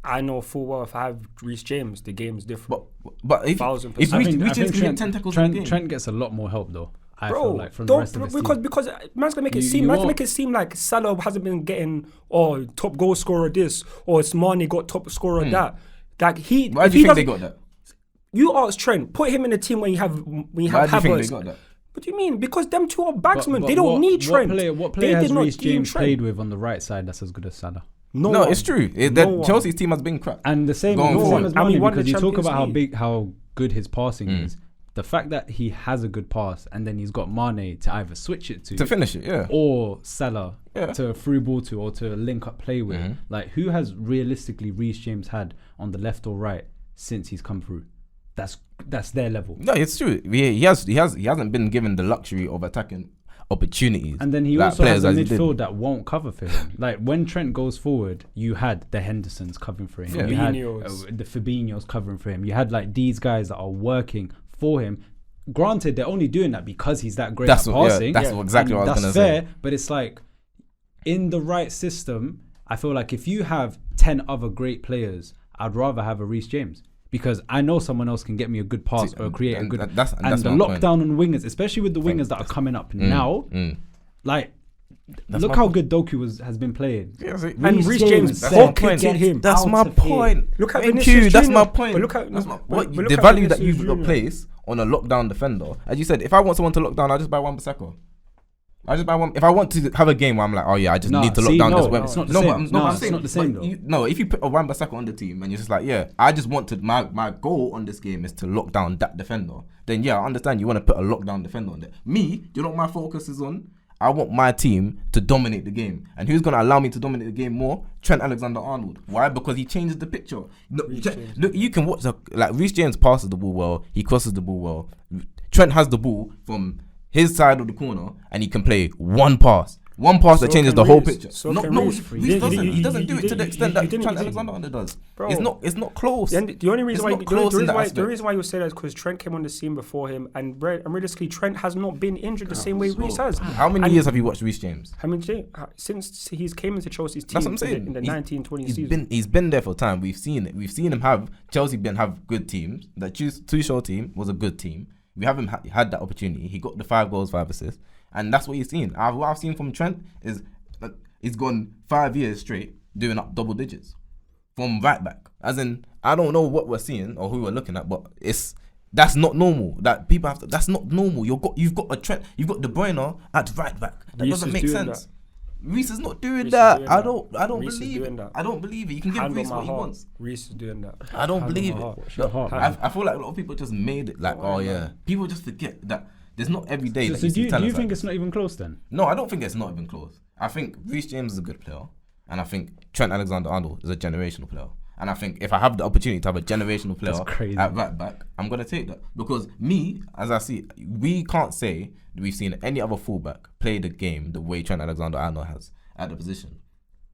I know full well if I have Reece James, the game's different. But if Reece James can get 10 tackles in the game, Trent gets a lot more help though. Bro, like from the rest of his team. Because man's gonna make it seem like Salah hasn't been getting top goal scorer this, or Mane got top scorer that. Like why do you think they got that? You ask Trent, put him in a team when you have Why do you think they Havertz. got that? What do you mean? Because them two are bagsmen. But They don't need Trent. What They player did has not Reece team James Trent. played with on the right side that's as good as Salah? No, one. it's true. No one. Chelsea's team has been crap. And the same, Going the same forward. as And we Mane, won the because you talk Champions about League. how good his passing is. The fact that he has a good pass and then he's got Mane to either switch it To finish it, yeah. or Salah Yeah. to a through ball to, or to link up play with. Like, who has realistically Reece James had on the left or right since he's come through? That's their level. No, it's true. He hasn't been given the luxury of attacking opportunities. And then he like also has players a as he did. midfield that won't cover for him. Like, when Trent goes forward, you had the Hendersons covering for him. Yeah. You had Fabinho's. the Fabinho's covering for him. You had like these guys that are working for him. Granted, they're only doing that because he's that great at passing. That's exactly what I was That's gonna fair, say. but it's like, in the right system, I feel like if you have 10 other great players, I'd rather have a Reece James. Because I know someone else can get me a good pass See, or create a and good. that's and the my lockdown point. on wingers, especially with the wingers that are coming up now, like, That's look my how point. good Doku has been playing. Yeah, see, And Reece James that's my pocketed point. him. That's out my of here. point. Look at Thank Vinicius you. That's Jr. my point. But look at- That's my, but what, look the at value that Vinicius you've Jr. placed on a lockdown defender. As you said, if I want someone to lock down, I'll just buy Wan-Bissaka. I just buy one. If I want to have a game where I'm like, oh yeah, I just need to lock down this web. It's not the No, same. but I'm No, it's saying, not the same but though. no, if you put a Wan-Bissaka on the team and you're just like, yeah, I just want to. My goal on this game is to lock down that defender. Then yeah, I understand you want to put a lockdown defender on there. Me, do you know what my focus is on? I want my team to dominate the game. And who's going to allow me to dominate the game more? Trent Alexander-Arnold. Why? Because he changes the picture. Look, you can watch, like, Reece James passes the ball well. He crosses the ball well. Trent has the ball from his side of the corner and he can play one pass. One pass that changes the whole picture. So No, can no, Reece. Reece doesn't. He doesn't do You it to the didn't- extent you that didn't- Trent you didn't. Alexander-Arnold does. Bro. It's not close. And the only reason It's why not close in that the aspect. reason why you say that is because Trent came on the scene before him, and realistically, Trent has not been injured the same way Reece has. How many And years have you watched Reece James? I mean, since he's came into Chelsea's team That's what I'm saying. in the 1920 He's season. he's been there for time. We've seen it. We've seen him have Chelsea have good teams. That Tuchel team was a good team. We haven't had that opportunity. He got the 5 goals, 5 assists, and that's what he's seen. What I've seen from Trent is that he's gone 5 years straight doing up double digits from right back. As in, I don't know what we're seeing or who we're looking at, but that's not normal. That people have to. That's not normal. You've got a Trent. You've got De Bruyne at right back. That Reece doesn't is make doing sense. Reece is not doing Reece is that. doing I that. don't Reece is believe doing it. that. I don't believe it. You can give Hand on Reece my what he heart. wants. Reece is doing that. I don't Hand on believe my it. heart. What's your Look, heart, I feel like a lot of people just made it like, oh yeah. People just forget that there's not every day So that do you see you talents think like it's not even close then? No, I don't think it's not even close. I think Reece James is a good player, and I think Trent Alexander-Arnold is a generational player. And I think if I have the opportunity to have a generational player That's crazy. at right back, I'm gonna take that because as I see, we can't say that we've seen any other fullback play the game the way Trent Alexander-Arnold has at the position.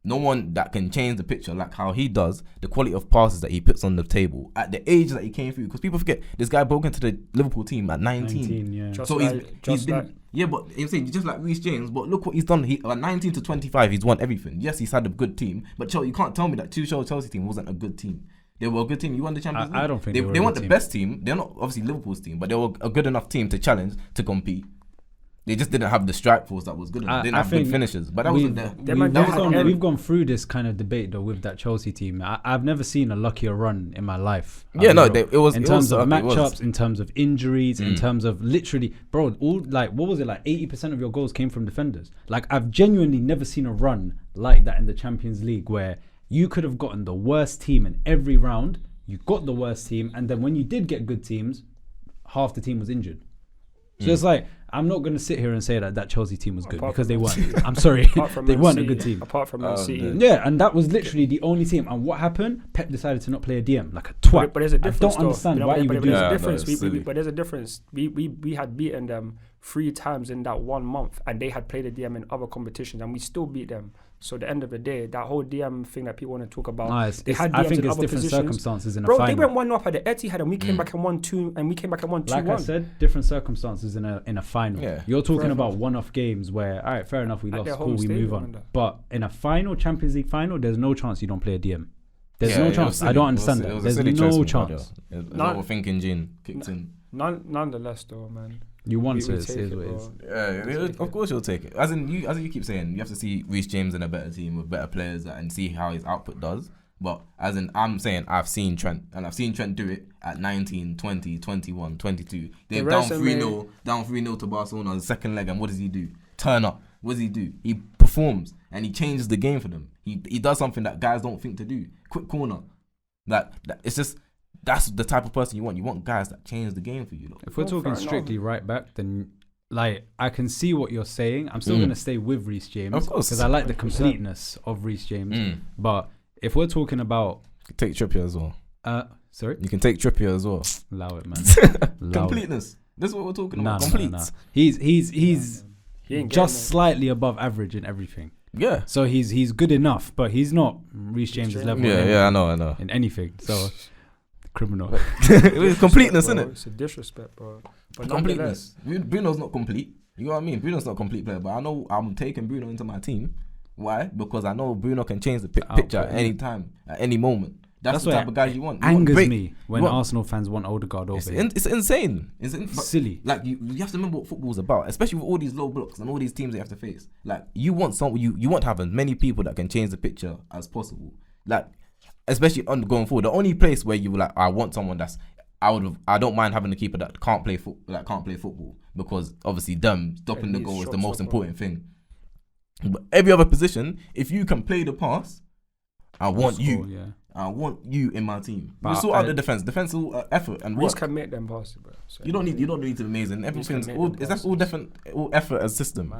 No one that can change the picture like how he does, the quality of passes that he puts on the table at the age that he came through. Because people forget this guy broke into the Liverpool team at 19. Yeah. Just So like- he's been but I'm saying just like Reece James, but look what he's done. He at 19 to 25, he's won everything. Yes, he's had a good team, but you can't tell me that Chelsea team wasn't a good team. They were a good team. You won the Champions League. I don't think they they were a weren't good the team. best team. They're not obviously Liverpool's team, but they were a good enough team to challenge, to compete. They just didn't have the strike force that was good enough. They didn't have good finishers, but that wasn't there. We've gone through this kind of debate though with that Chelsea team. I've never seen a luckier run in my life. Yeah, no, Europe. it was in it terms was, of it was. matchups, in terms of injuries, in terms of literally, bro. All like, what was it like? 80% of your goals came from defenders. Like, I've genuinely never seen a run like that in the Champions League where you could have gotten the worst team in every round. You got the worst team, and then when you did get good teams, half the team was injured. So it's like, I'm not going to sit here and say that Chelsea team was good Apart because from they Man weren't. City. I'm sorry, Apart from they Man weren't a City. good team. Apart from Man City. Yeah, and that was literally the only team. And what happened? Pep decided to not play a DM like a twat. But there's a difference. I don't understand why you would do there's that. a difference. No, it's silly. But there's a difference. We had beaten them 3 times in that 1 month, and they had played a DM in other competitions, and we still beat them. So at the end of the day, that whole DM thing that people want to talk about, Nah, they had DMs I think in it's other different positions. circumstances in a Bro, final. they went 1 up at the Etihad, and we came back and won 2, and we came back and won 2-1. Like I said, different circumstances in a final. Yeah. You're talking Fair about enough. one-off games where, all right, fair enough, we At lost, their cool, home we move stadium on. and that. But in a final, Champions League final, there's no chance you don't play a DM. There's Yeah, no it was chance. silly. I don't It was- understand it that. was a There's silly choice no from chance. Guardiola. Nah. Little thinking gene kicked in. Nonetheless, though, man. You want We to, take it is it, what it bro. is. Yeah, of course you'll take it. As you keep saying, you have to see Reece James in a better team with better players and see how his output does. But as in, I'm saying I've seen Trent, and I've seen Trent do it at 19, 20, 21, 22. They're down 3-0 to Barcelona on the second leg, and what does he do? Turn up. What does he do? He performs, and he changes the game for them. He does something that guys don't think to do. Quick corner. It's just, that's the type of person you want. You want guys that change the game for you. Look. If we're talking strictly right back, then like I can see what you're saying. I'm still going to stay with Reece James. Of course. Because I like the completeness of Reece James. But if we're talking about... Take Trippier as well. Sorry? You can take Trippier as well. Allow it, man. Completeness. That's what we're talking about. Complete. Nah. He's just slightly above average in everything. Yeah. So he's good enough, but he's not Reece James' level. Yeah, I know. In anything. So, criminal. It's completeness, isn't it? It's a disrespect, bro. But completeness. Bruno's not complete. You know what I mean? Bruno's not a complete player, but I know I'm taking Bruno into my team. Why? Because I know Bruno can change the picture at any time, at any moment. That's the type of guy you want. Angers me when Arsenal fans want Odegaard over him. It's insane. It's silly. Like you have to remember what football's about, especially with all these low blocks and all these teams they have to face. Like you want you want to have as many people that can change the picture as possible. Like especially on going forward. The only place where you like, I want someone that's I don't mind having a keeper that can't play football because obviously them stopping the goal is the most important thing. But every other position, if you can play the pass, I want you in my team. But we sort out the defensive effort and Reece work. can make them passes, bro. So You don't need to be amazing. Everything's all effort as system.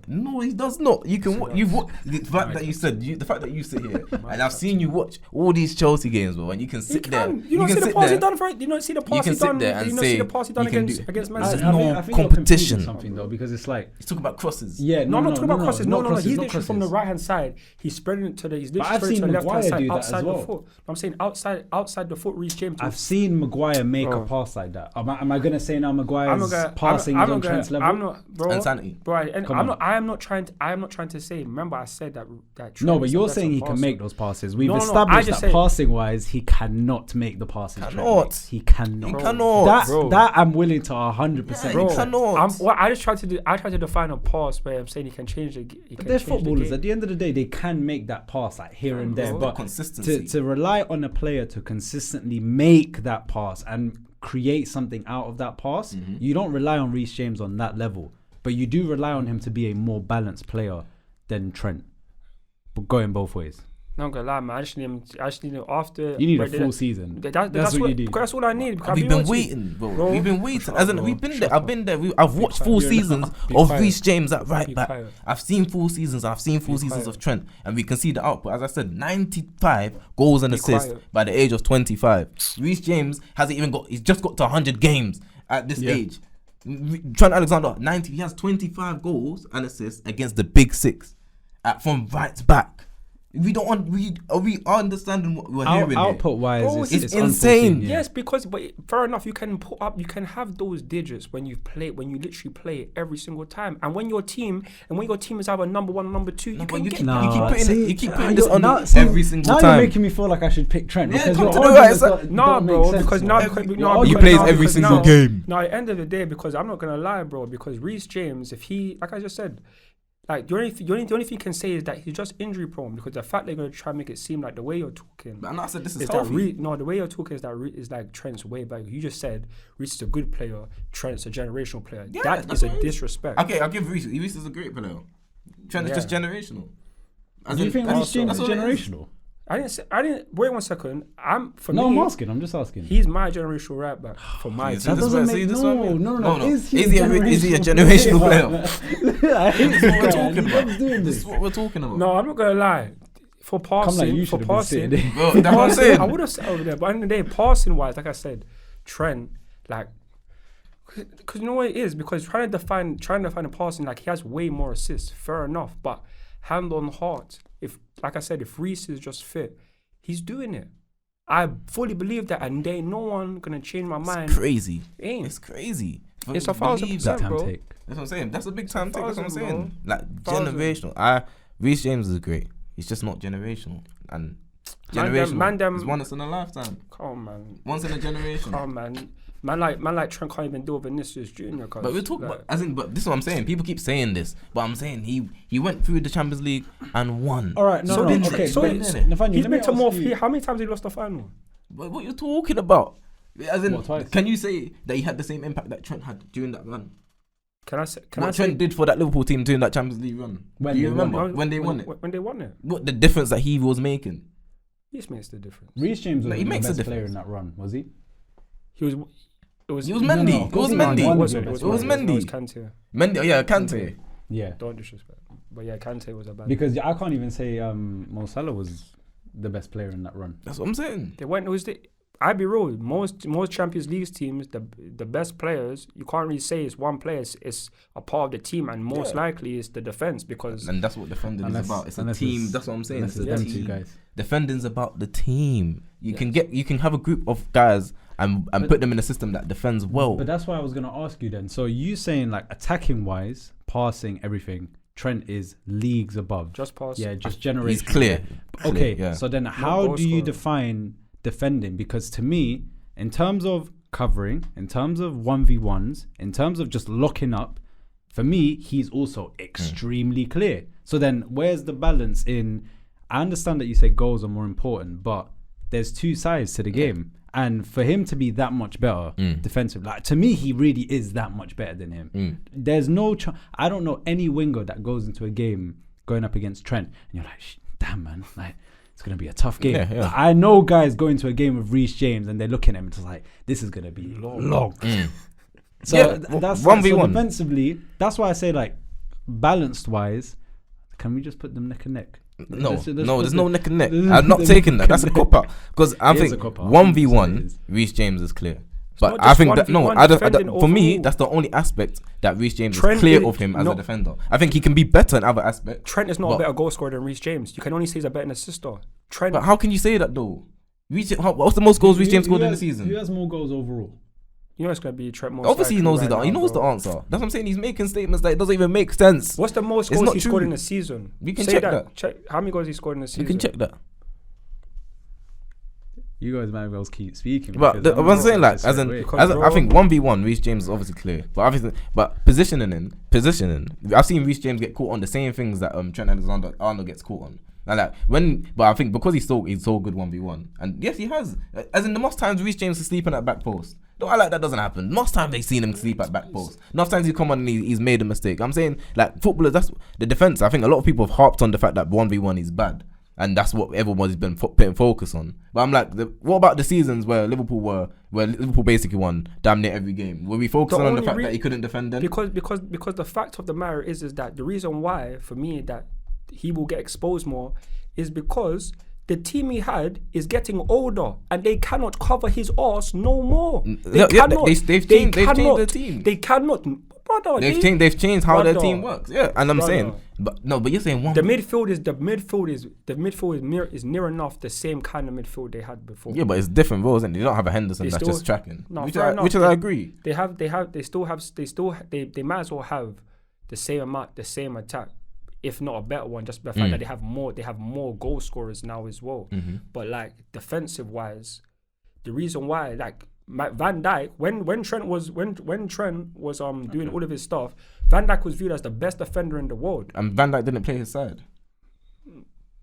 No, he does not. You can the fact that you sit here and I've seen you watch all these Chelsea games, bro, and you can sit there. You don't see the pass he done for it. You don't see the pass he done. You don't see the pass he done against Man City. No competition. Something though, because it's like he's talking about crosses. Yeah, no, I'm not talking about crosses. No. He's not literally from the right hand side. He's spreading it to the. He's literally to the left hand side outside the foot. I'm saying outside the foot. Reece James. I've seen Maguire make a pass like that. Am I gonna say now Maguire's passing is on Trent's level? I'm not, bro. Insanity. Bro, I am not trying to say. Remember, I said that. No, but you're saying he can make those passes. We've established that passing wise, he cannot make the passes. He cannot. That I'm willing to 100%. Bro, he cannot. I try to define a pass where I'm saying he can change the. They're footballers. At the end of the day, they can make that pass like here and there, but consistency. To rely on a player to consistently make that pass and create something out of that pass, you don't rely on Reece James on that level, but you do rely on him to be a more balanced player than Trent, but going both ways. Not gonna lie, man. I just need him after. You need a full season. That's what you need. That's all I need. We've been waiting, bro. We've been waiting. As in, we've been there. I've been there. I've watched full seasons of Reece James at right back. I've seen full seasons. I've seen full seasons of Trent, and we can see the output. As I said, 95 goals and assists by the age of 25. Reece James hasn't even got. He's just got to 100 games at this age. Trent Alexander 90. He has 25 goals and assists against the big six, from right back. Are we understanding what we're hearing here? Output wise, it's insane. Yes, because but fair enough, you can have those digits when you literally play every single time, and when your team is either number one or number two, you keep putting this on every single time. Now you're making me feel like I should pick Trent because because now he plays every single game. Now at the end of the day, because I'm not gonna lie, bro, because Reece James, if he, like I just said. Like the only thing you can say is that he's just injury prone, because the fact they're gonna try and make it seem like the way you're talking. But I said this is healthy. The way you're talking is like Trent's way back. You just said Reece is a good player, Trent's a generational player. Yeah, that is a disrespect. Okay, I'll give Reece. Reece is a great player. Trent is just generational. Do you think Reece James is generational? I didn't. Wait 1 second. I'm asking. I'm just asking. He's my generational right back for my team. That doesn't make no. Is he a generational player? This is what we're talking about. No, I'm not gonna lie. For passing, bro, that's what I'm saying. I would have said over there, but at the end of the day, passing wise, like I said, Trent, like, because you know what it is, because trying to define a passing, like he has way more assists. Fair enough, but hand on heart, if Reece is just fit, he's doing it. I fully believe that, and there ain't no one gonna change my mind. It's crazy. It's crazy. It's 1,000%, bro. Take. That's what I'm saying. That's a big time take. That's what I'm saying. Like generational. Reece James is great. He's just not generational, and Generational. It's once in a lifetime. Come on, man. Once in a generation. Come on, man. Man like Trent can't even deal with Vinicius Junior. But we're talking about, but this is what I'm saying. People keep saying this, but I'm saying he went through the Champions League and won. All right, okay. So Nathaniel, he's been to more. How many times he lost the final? But what you're talking about? As in, twice? Can you say that he had the same impact that Trent had during that run? Can I say? Trent did for that Liverpool team during that Champions League run? Do you remember when they won it? When they won it. What the difference that he was making? This makes the difference. Reece James was he the makes best a player difference. in that run, was he? He was Mendy. It was Mendy. It was Mendy. It was Kante. Mendy. Oh, yeah, Kante. Yeah. Don't disrespect. But yeah, Kante was a bad. Because I can't even say Mo Salah was the best player in that run. That's what I'm saying. They went. I'd be real. Most Champions League teams, the best players, you can't really say it's one player. It's a part of the team, and most likely it's the defense because. And that's what defending is about. It's a team. That's what I'm saying. It's a them team. two guys. Defending's about the team. You can have a group of guys and put them in a system that defends well. But that's why I was gonna ask you then. So you saying like attacking wise, passing, everything, Trent is leagues above. Just pass. Yeah, just generation. He's clear. Okay, yeah. So then how do you define defending? Because to me, in terms of covering, in terms of 1v1s, in terms of just locking up, for me, he's also extremely clear. So then where's the balance in, I understand that you say goals are more important, but there's two sides to the game. And for him to be that much better defensive, like to me, he really is that much better than him. There's no, I don't know any winger that goes into a game going up against Trent and you're like, damn man, like it's going to be a tough game. Yeah. Like, I know guys go into a game with Reece James and they're looking at him and it's like, this is going to be long. So that's 1v1. So defensively, that's why I say like balanced wise, can we just put them neck and neck? No, there's no neck and neck. I'm not taking that. That's a cop out. Because I think 1v1, Reece James is clear. But I think that for me, that's the only aspect that Reece James is clear of him as a defender. I think he can be better in other aspects. Trent is not a better goal scorer than Reece James. You can only say he's a better assister. Trent. But how can you say that though? What's the most goals Reece James scored in the season? Who has more goals overall? You know it's going to be Trent. Obviously he knows he knows the answer. That's what I'm saying. He's making statements that it doesn't even make sense. What's the most goals he scored in a season? We can check that. Check how many goals he scored in a season. You can check that. You guys might as well keep speaking. But I'm saying like, I think 1v1, Reece James is obviously clear. But positioning, I've seen Reece James get caught on the same things that Trent Alexander-Arnold gets caught on. But I think because he's so good 1v1, and yes he has. As in the most times Reece James is sleeping at back post. Don't act like that doesn't happen. Most times they've seen him sleep at back post. Enough times he's come on and he's made a mistake. I'm saying like footballers, that's the defense. I think a lot of people have harped on the fact that 1v1 is bad. And that's what everybody's been putting focus on. But I'm like, what about the seasons where Liverpool basically won damn near every game? Were we focusing on the fact that he couldn't defend them? Because the fact of the matter is that the reason why, for me, that he will get exposed more is because the team he had is getting older and they cannot cover his arse no more. They've changed the team. They cannot. Brother, they've changed how their team works. Yeah, and I'm saying, but you're saying one. The midfield is near enough the same kind of midfield they had before. Yeah, but it's different roles, and they don't have a Henderson that's just tracking. No, which I agree. They might as well have the same attack, if not a better one. Just the fact that they have more goal scorers now as well. But like defensive wise, the reason why like. Van Dijk, when Trent was doing all of his stuff, Van Dijk was viewed as the best defender in the world. And Van Dijk didn't play his side.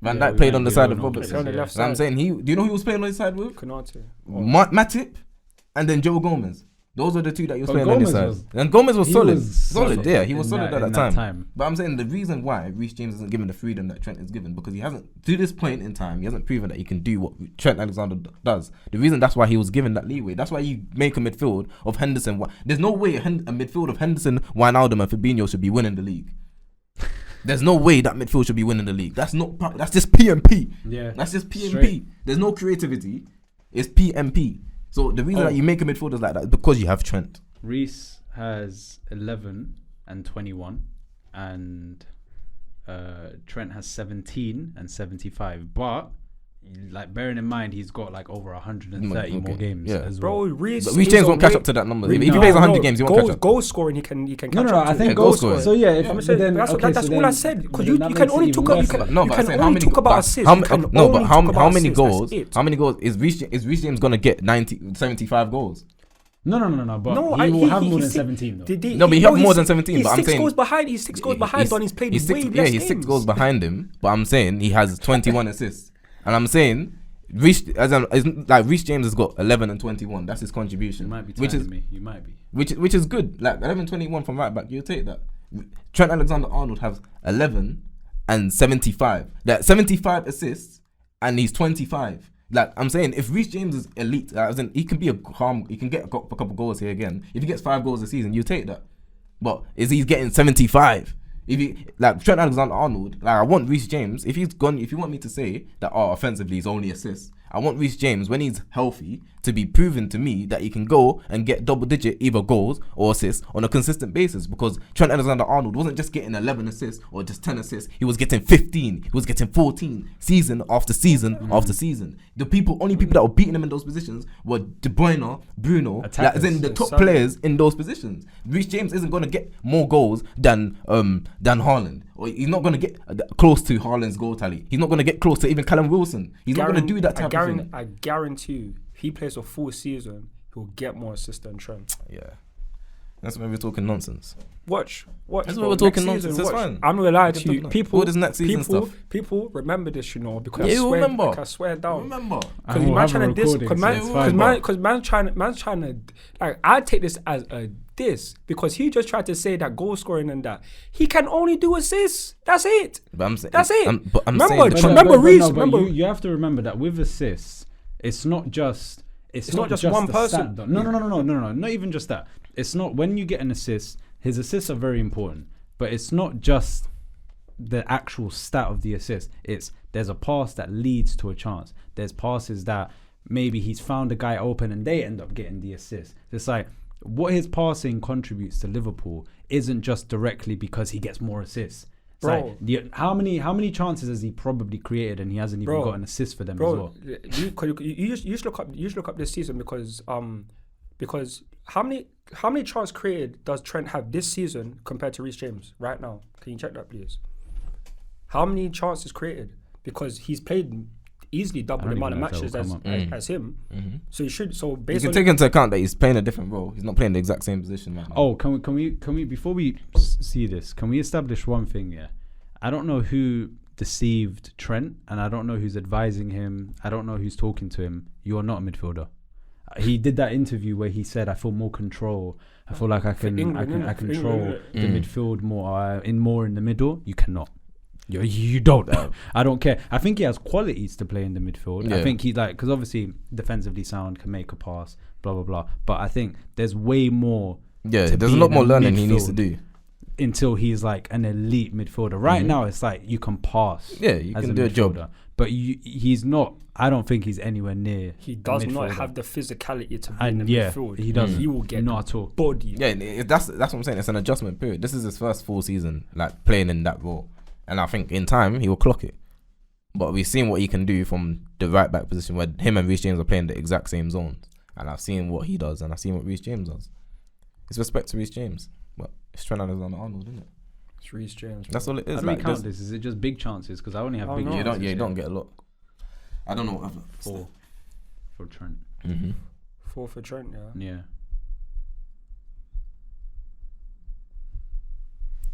Van Dijk played on the side of Robertson. On the left side. I'm saying do you know who he was playing on his side with? Konate. Matip and then Joe Gomez. Those are the two that he was playing on his side. And Gomez was solid. Yeah, he was solid at that time. But I'm saying the reason why Reece James isn't given the freedom that Trent is given, because he hasn't, to this point in time, he hasn't proven that he can do what Trent Alexander does. The reason that's why he was given that leeway. That's why you make a midfield of Henderson. There's no way a midfield of Henderson, Wijnaldum and Fabinho should be winning the league. There's no way that midfield should be winning the league. That's just PMP. Yeah. That's just PMP. Straight. There's no creativity. It's PMP. So the reason that you make a midfielders like that is because you have Trent. Reece has 11 and 21, and Trent has 17 and 75. But like bearing in mind he's got like over 130 more games as bro. well. Reece James won't catch up to that number. If he plays 100 games, he won't catch up. Goal scoring, he can catch up. I think goal scoring. So yeah, that's all I said. Because you can only talk about assists. How many goals? How many goals is Reece James gonna get? 75 goals. No. But he will have more than 17 though. No, but he have more than 17. But I'm saying he's 6 goals behind. He's played way less games. He's 6 goals behind him. But I'm saying he has 21 assists, and I'm saying Reece James has got 11 and 21. That's his contribution. You might be telling me. You might be. Which is good. Like 11, 21 from right back. You'll take that. Trent Alexander-Arnold has 11 and 75. That 75 assists, and he's 25. Like I'm saying, if Reece James is elite, he can be he can get a couple goals here again. If he gets 5 goals a season, you take that. But is he getting 75? If he like Trent Alexander-Arnold, like I want Reece James. If you want me to say that offensively he's only assists, I want Reece James when he's healthy to be proven to me that he can go and get double-digit either goals or assists on a consistent basis. Because Trent Alexander-Arnold wasn't just getting 11 assists or just 10 assists. He was getting 15. He was getting 14 season after season after season. The only people that were beating him in those positions were De Bruyne, Bruno, as in the top players in those positions. Reece James isn't going to get more goals than Haaland. Or he's not going to get close to Haaland's goal tally. He's not going to get close to even Callum Wilson. He's not going to do that type of thing. I guarantee you, if he plays a full season, he'll get more assists than Trent. Yeah. That's when we're talking nonsense. Watch. That's when we're talking nonsense. That's fine. I'm going to lie to you. People remember this, because I swear down. Remember. Because man's trying to, like, I take this as a diss because he just tried to say that goal scoring and that he can only do assists. That's it. That's it. Remember Reece. You have to remember that with assists, it's not just one person. No. Not even just that. It's not when you get an assist. His assists are very important, but it's not just the actual stat of the assist. There's a pass that leads to a chance. There's passes that maybe he's found a guy open and they end up getting the assist. It's like what his passing contributes to Liverpool isn't just directly because he gets more assists. Bro, like, how many chances has he probably created and he hasn't even got an assist for them as well? You just look up this season because how many chances created does Trent have this season compared to Reece James right now? Can you check that, please? How many chances created? Because he's played easily double the amount of matches as him. Mm-hmm. So you should. So based you can take into account that he's playing a different role. He's not playing the exact same position right now. Oh, can we before we see this, can we establish one thing? Yeah, I don't know who deceived Trent, and I don't know who's advising him. I don't know who's talking to him. You are not a midfielder. He did that interview where he said, "I feel more control. I feel like I can control the midfield more in the middle. You cannot. You don't. I don't care. I think he has qualities to play in the midfield. Yeah. I think because obviously defensively sound, can make a pass, blah blah blah. But I think there's way more. Yeah, there's a lot more learning he needs to do until he's like an elite midfielder. Right now, it's like you can pass. Yeah, you can do a job. But he's not. I don't think he's anywhere near. He does not have the physicality to be in the midfield. He doesn't. He will get not at all body. Yeah, that's what I'm saying. It's an adjustment period. This is his first full season, like playing in that role, and I think in time he will clock it. But we've seen what he can do from the right back position, where him and Reece James are playing the exact same zones, and I've seen what he does, and I've seen what Reece James does. It's respect to Reece James, but it's Trent Alexander-Arnold, isn't it? It's Reece James. That's all it is. How do we count this? Is it just big chances? Because I only have big chances. You don't get a lot. I don't know. 4 for Trent. Mm-hmm. 4 for Trent, yeah.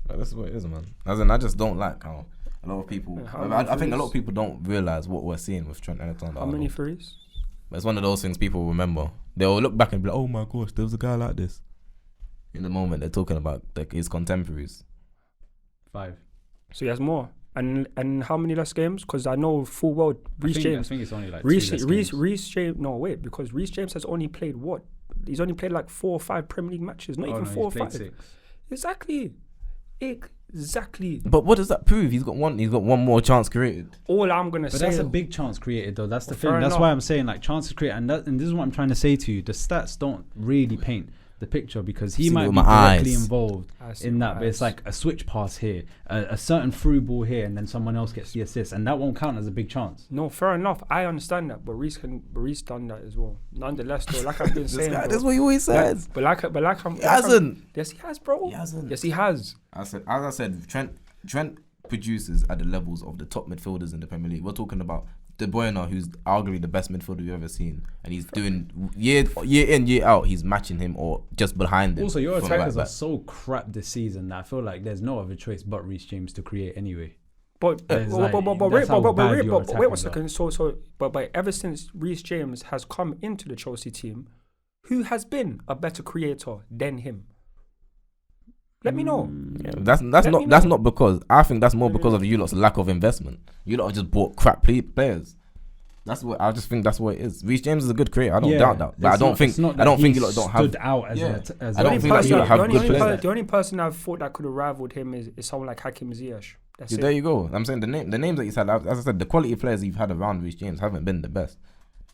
But that's what it is, man. As in, I just don't like how a lot of people. I think a lot of people don't realize what we're seeing with Trent Alexander. How many threes? But it's one of those things people remember. They'll look back and be like, "Oh my gosh, there was a guy like this." In the moment, they're talking about his contemporaries. 5. So he has more. And how many less games? Because I know full well Reece James. I think it's only like Reece James. No, wait, because Reece James has only played what? He's only played like 4 or 5 Premier League matches. Not even 4 or 5. 6. Exactly. But what does that prove? He's got one more chance created. All I'm gonna say. But that's a big chance created, though. That's the thing. That's why I'm saying like chances created, and this is what I'm trying to say to you. The stats don't really paint. the picture because he Seen it might with be my directly eyes. involved in that, but it's like a switch pass here, a certain through ball here, and then someone else gets the assist, and that won't count as a big chance. No, fair enough. I understand that, but Reece done that as well. Nonetheless, though, like I've been saying, bro, That's what he always says. But like I'm, He hasn't. Yes, he has, bro. He hasn't. Yes, he has. As I said, Trent produces at the levels of the top midfielders in the Premier League. We're talking about De Bruyne, who's arguably the best midfielder you've ever seen, and he's doing year in, year out, he's matching him or just behind him. Also, your from attackers right are back. so crap this season that I feel like there's no other choice but Reece James to create anyway. But wait It's like, that's how bad your one attackers are. second. So ever since Reece James has come into the Chelsea team, who has been a better creator than him? Let me know. Yeah, that's not because I think that's more because of you lot's lack of investment. You lot have just bought crap players. That's what I just think. That's what it is. Reece James is a good creator. I don't doubt that, but I don't think you lot don't have. Stood out as I don't think that you lot have good players. The only person I thought that could have rivaled him is someone like Hakim Ziyech. That's There it. you go. I'm saying the names that he's had. As I said, the quality of players you've had around Reece James haven't been the best.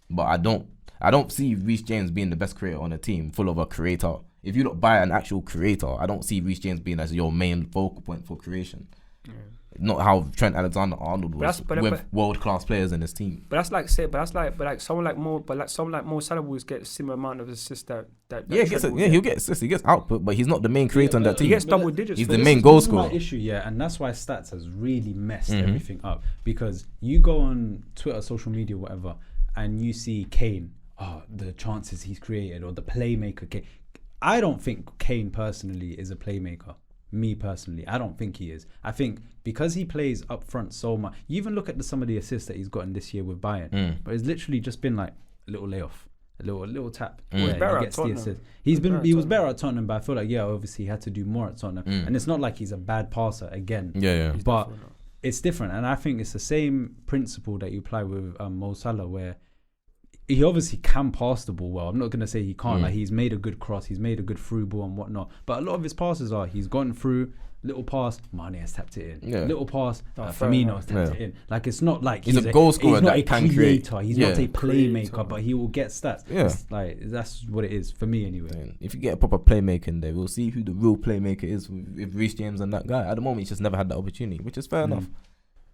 But I don't see Reece James being the best creator on a team full of a creator. If you don't buy an actual creator, I don't see Reece James being as your main focal point for creation. Yeah. Not how Trent Alexander-Arnold was with world-class players in his team. But like someone like Mo Salah will get similar amount of assists that he'll get assists, he gets output, but he's not the main creator on that team. He gets double digits. He's the main goal This scorer. is my issue, and that's why stats has really messed everything up. Because you go on Twitter, social media, whatever, and you see Kane, the chances he's created, or the playmaker Kane. I don't think Kane personally is a playmaker. Me personally, I don't think he is. I think because he plays up front so much. You even look at some of the assists that he's gotten this year with Bayern, but it's literally just been like a little layoff, a little tap where he gets the assist. He was better at Tottenham, but I feel like obviously he had to do more at Tottenham. And it's not like he's a bad passer again. Yeah. But it's different, and I think it's the same principle that you apply with Mo Salah, where he obviously can pass the ball well. I'm not going to say he can't. Like, he's made a good cross, he's made a good through ball and whatnot. But a lot of his passes he's gone through, little pass, Mane has tapped it in. Little pass, Firmino has tapped it in. Like, it's not like he's a goal scorer. He's not a can creator. Create. He's not a playmaker, but he will get stats. Yeah. It's like, that's what it is for me anyway. Man, if you get a proper playmaker in there, we'll see who the real playmaker is with Reece James and that guy. At the moment, he's just never had that opportunity, which is fair enough.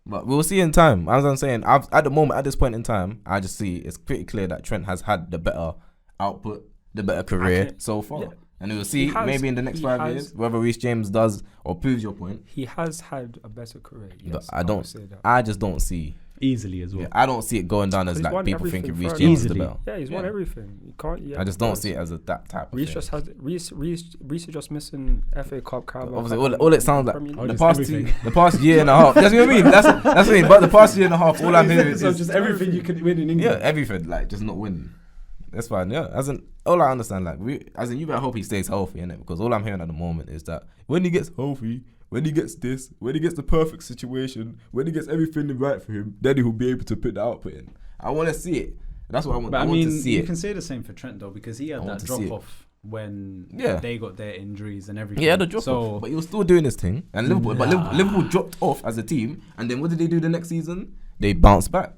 But we'll see in time. As I'm saying, at the moment, at this point in time, I just see it's pretty clear that Trent has had the better output, the better career so far. Yeah. And we'll see maybe in the next 5 years whether Reece James does or proves your point. He has had a better career. Yes, but I just don't see easily as well. Yeah, I don't see it going down as like people thinking Reece James is the better. Yeah, he's won everything. You can't. Yeah, I just don't see it as that type of thing. Reece is just missing FA Cup, Carabao. Obviously, all it sounds like the past year and a half. That's what I mean. That's what I mean. But the past year and a half, all I'm hearing is just everything you could win in England. Yeah, everything, like just not winning. That's fine. Yeah, all I understand, like you better hope he stays healthy, innit? Because all I'm hearing at the moment is that when he gets healthy, when he gets this, when he gets the perfect situation, when he gets everything right for him, then he'll be able to put the output in. I want to see it. That's what I want. But I want to see it. You can say the same for Trent though, because he had that drop off when they got their injuries and everything. He had a drop off, but he was still doing his thing. And Liverpool dropped off as a team. And then what did they do the next season? They bounced back.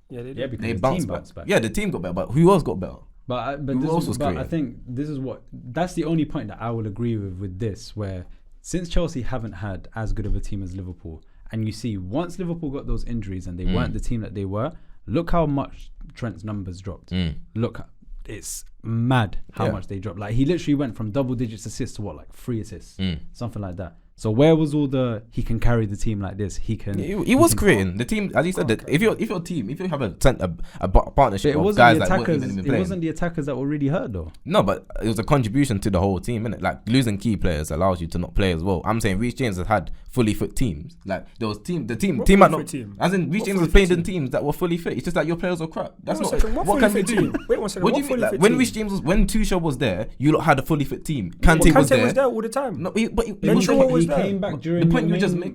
Yeah, they did. Yeah, because the team bounced back. Yeah, the team got better, but who else got better? But I think that's the only point that I will agree with this, where since Chelsea haven't had as good of a team as Liverpool, and you see once Liverpool got those injuries and they weren't the team that they were, look how much Trent's numbers dropped. Look, it's mad how much they dropped. Like, he literally went from double digits assists to 3 assists, something like that. So where was all he can carry the team like this? He was creating the team, as you said. If you have a partnership of guys that weren't even playing. It wasn't the attackers that were really hurt though. No, but it was a contribution to the whole team, innit? Like, losing key players allows you to not play as well. I'm saying Reece James has had fully fit teams. Like, there was team might not. As in, Reece James was playing in teams that were fully fit. It's just that your players are crap. That's not. What can we do? Wait one second. What do you mean? Like, when Reece James when Tuchel was there, you lot had a fully fit team. Kante was there all the time. No, but Luke Shaw was came back during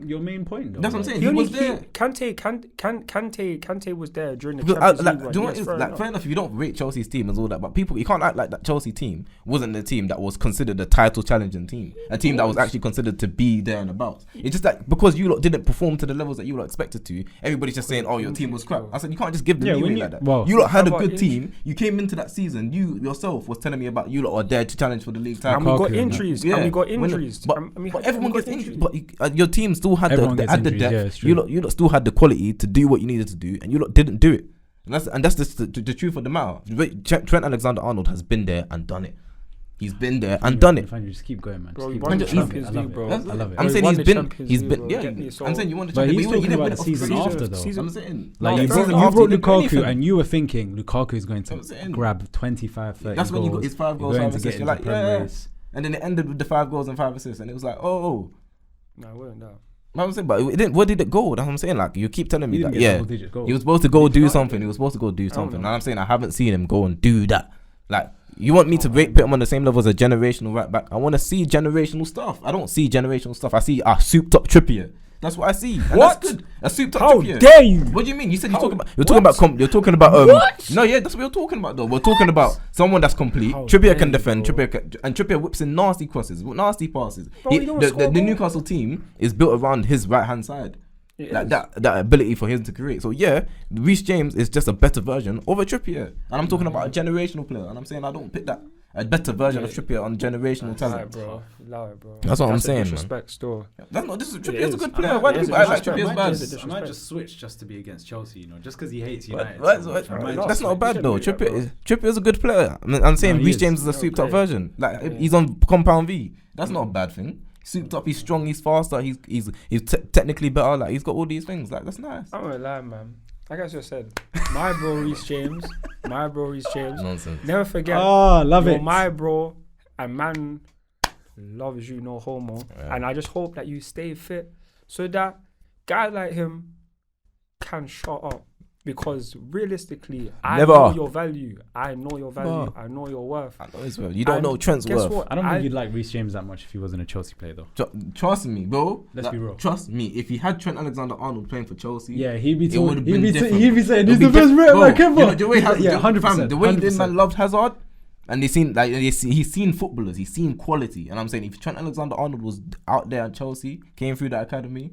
your main point. Though, that's what I'm saying. He was there. Kante was there during the Because, Champions League run. do you know what it is? Like, fair enough, if you don't rate Chelsea's team and all that, but people, you can't act like that Chelsea team wasn't the team that was considered a title challenging team, a team that was actually considered to be there and about. It's just like because you lot didn't perform to the levels that you lot expected to, everybody's just saying, "Oh, your team was crap." I said, you can't just give them leeway like that. Well, you lot had a good team. You came into that season. You yourself was telling me about you lot are there to challenge for the league title. And we got injuries. Yeah. And we got injuries. But everyone gets injured. But your team still had the depth. Yeah, you lot still had the quality to do what you needed to do, and you lot didn't do it. And that's the truth of the matter. Trent Alexander-Arnold has been there and done it. He's been there and done it. Just keep going, man. Bro, he won the Champions League, bro. I love it. I'm saying he's been. Yeah, I'm saying you won the But Champions he's League. talking about the season after, though. I'm saying Like you brought Lukaku, and you were thinking Lukaku is going to grab 25, 30 that's when you got goals. his 5 goals, 5 assists. You're like, yeah. And then it ended with the 5 goals and 5 assists, and it was like, oh. No, it wasn't that. I'm saying, but it didn't. Where did it go? That's what I'm saying. Like you keep telling me that, yeah, he was supposed to go do something. He was supposed to go do something. And I'm saying I haven't seen him go and do that. Like you want me to put him on the same level as a generational right back? I want to see generational stuff. I don't see generational stuff. I see a souped up Trippier. That's what I see. And What? That's good. A souped up How Trippier. dare you? What do you mean? You said you're talking about. What? You're talking about. What? No, yeah, that's what you're talking about though. We're talking about someone that's complete. How Trippier dare can you, defend. bro. Trippier whips in nasty crosses, nasty passes. Bro, you don't score, The bro. Newcastle team is built around his right hand side. It Like is. that ability for him to create. So yeah, Reece James is just a better version of a Trippier, and I'm talking about a generational player. And I'm saying I don't pick that a better version of Trippier on generational talent. Bro. Allow it, bro. That's what I'm saying, man. Disrespect still. That's not. This is Trippier's is. a good I player. might- Why do it is people a act like disrespect. Trippier's Might bad? be a I might just switch just to be against Chelsea, just because he hates But United. that's not bad though. Trippier, bro. Trippier's a good player. I'm saying No, he Reece is. James is a No, souped up player. version. Like he's on compound V. That's not a bad thing. Souped up, he's strong, he's faster, he's technically better. Like he's got all these things. Like that's nice. I'm gonna lie, man. Like I just said, my bro Reece James. Nonsense. Never forget. Love you're it. my bro, and man loves you, no homo. Yeah. And I just hope that you stay fit so that guys like him can shut up. Because realistically, I Never. know your value. I know your value. Never. I know your worth. I know his worth. You don't And know Trent's guess worth. what? I don't think you'd like Reece James that much if he wasn't a Chelsea player, though. Trust me, bro. Let's be real. Trust me. If he had Trent Alexander-Arnold playing for Chelsea, Yeah, he'd be it would have been different. he'd be saying, It'd he's be the best diff- right bro, back ever. you know, the way Yeah, 100%. The way this 100%. man loved Hazard, and he's seen footballers, he's seen quality, and I'm saying if Trent Alexander-Arnold was out there at Chelsea, came through that academy,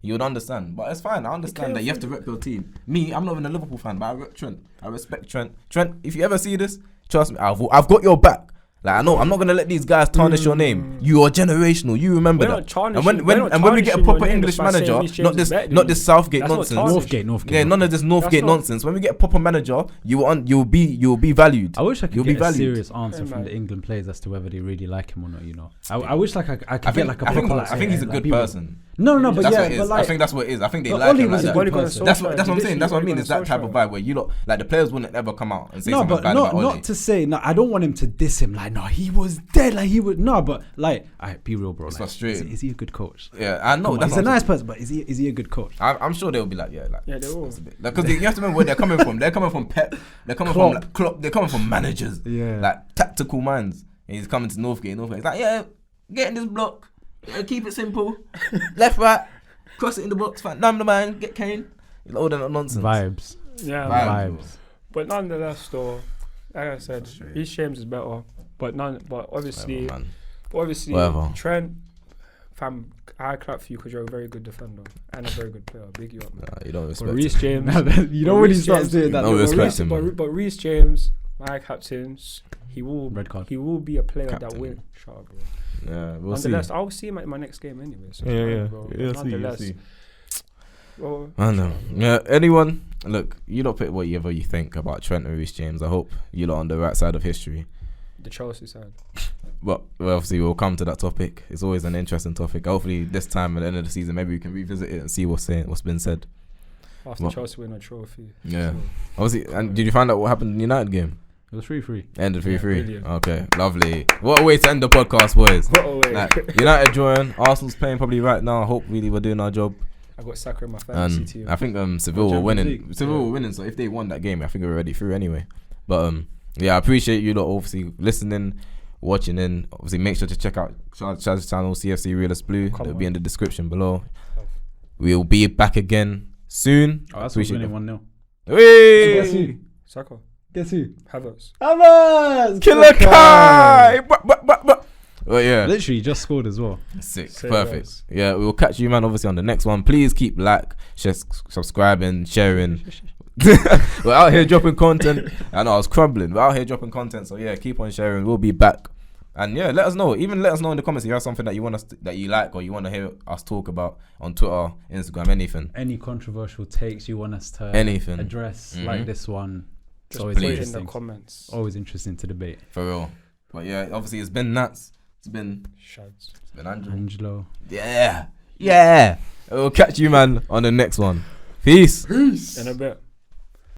you would understand. But it's fine. I understand that you have to rep your team. Me, I'm not even a Liverpool fan, but I rep Trent. I respect Trent. Trent, if you ever see this, trust me, I've got your back. Like I know, I'm not gonna let these guys tarnish your name. You are generational. You remember We're that. not tarnishing- And we're not when we get a tarnishing proper your name English just by saying manager, Reece James is better than not this you. Southgate That's not nonsense. tarnish. Northgate. Yeah, none of this Northgate That's not- nonsense. When we get a proper manager, you'll be valued. I wish I could You'll get be a valued. serious answer Hey, from man. the England players as to whether they really like him or not. I wish like I could get like a I think, proper. I think he's a like, good people- person. No, but That's yeah, what it but is. like, I think that's what it is. I think they But like Oli him like was a that. good Oli person. That's what I'm saying. Literally, That's what I Oli mean. got Is that type of vibe where you lot, like the players wouldn't ever come out and say No, something but bad about Oli. not to say. No, I don't want him to diss him. Like, no, he was dead. Like he would. No, but like, be real, bro. It's Like, frustrating. Is he a good coach? Yeah, I know. Come on, That's he's a what I'm nice person, but is he a good coach? I'm sure they'll be like, Yeah, they will. because you have to remember where they're coming from. They're coming from Pep. They're coming from like, Klopp. They're coming from managers. Yeah. Like tactical minds. And he's coming to Northgate. He's like, yeah, get in this block. Yeah, keep it simple. Left, right. Cross it in the box. Find the man. Get Kane. All that nonsense. Vibes. Yeah, Vibes. Vibes. but nonetheless, though, like I said, Reece James is better. But obviously, Whatever. Trent, fam, I clap for you because you're a very good defender and a very good player. Big you up, man. Nah, you don't But respect Reece him. James, You don't really Reece start James- doing that. No though. respect him, man. but Reece James, my captain, he will Red card. He will be a player that Captain. will. Shut up, bro. Yeah, we'll see. Nonetheless, I'll see him at my next game anyway. So bro. Nonetheless, well, I know. Yeah, anyone, look, you don't pick whatever you think about Trent and Reece James. I hope you're on the right side of history. the Chelsea side. But obviously, we'll come to that topic. It's always an interesting topic. Hopefully, this time at the end of the season, maybe we can revisit it and see what's been said. After Well, Chelsea win a trophy. Yeah. So, Obviously, and did you find out what happened in the United game? It was 3-3. Ended 3-3. brilliant. Okay, lovely. What a way to end the podcast, boys. what a way. Like, United drawing. Arsenal's playing probably right now. I hope really we're doing our job. I got Saka in my fantasy And team. I think Seville were Champions winning. League. Seville were winning. So if they won that game, I think we're already through anyway. But yeah, I appreciate you lot obviously listening. watching in. Obviously, make sure to check out Chaz's channel, CFC Realist Blue. It'll be in the description below. We'll be back again soon. Oh, that's winning 1-0. Guess who? Saka. Guess who? Havertz. Killer Kai. Well, yeah. Literally just scored as well. Sick. Say Perfect. less. Yeah, we will catch you, man, obviously, on the next one. Please keep subscribing, sharing. We're out here dropping content. I know I was crumbling. We're out here dropping content. So, yeah, keep on sharing. We'll be back. And, yeah, let us know. Even let us know in the comments if you have something that you want us that you like or you want to hear us talk about on Twitter, Instagram, anything. Any controversial takes you want us to address, like this one. Just always put it in interesting. the comments. Always interesting to debate. For real. But, yeah, obviously, it's been Nats. It's been Shads. It's been Angelo. Angelo. Yeah. We'll catch you, man, on the next one. Peace. In a bit.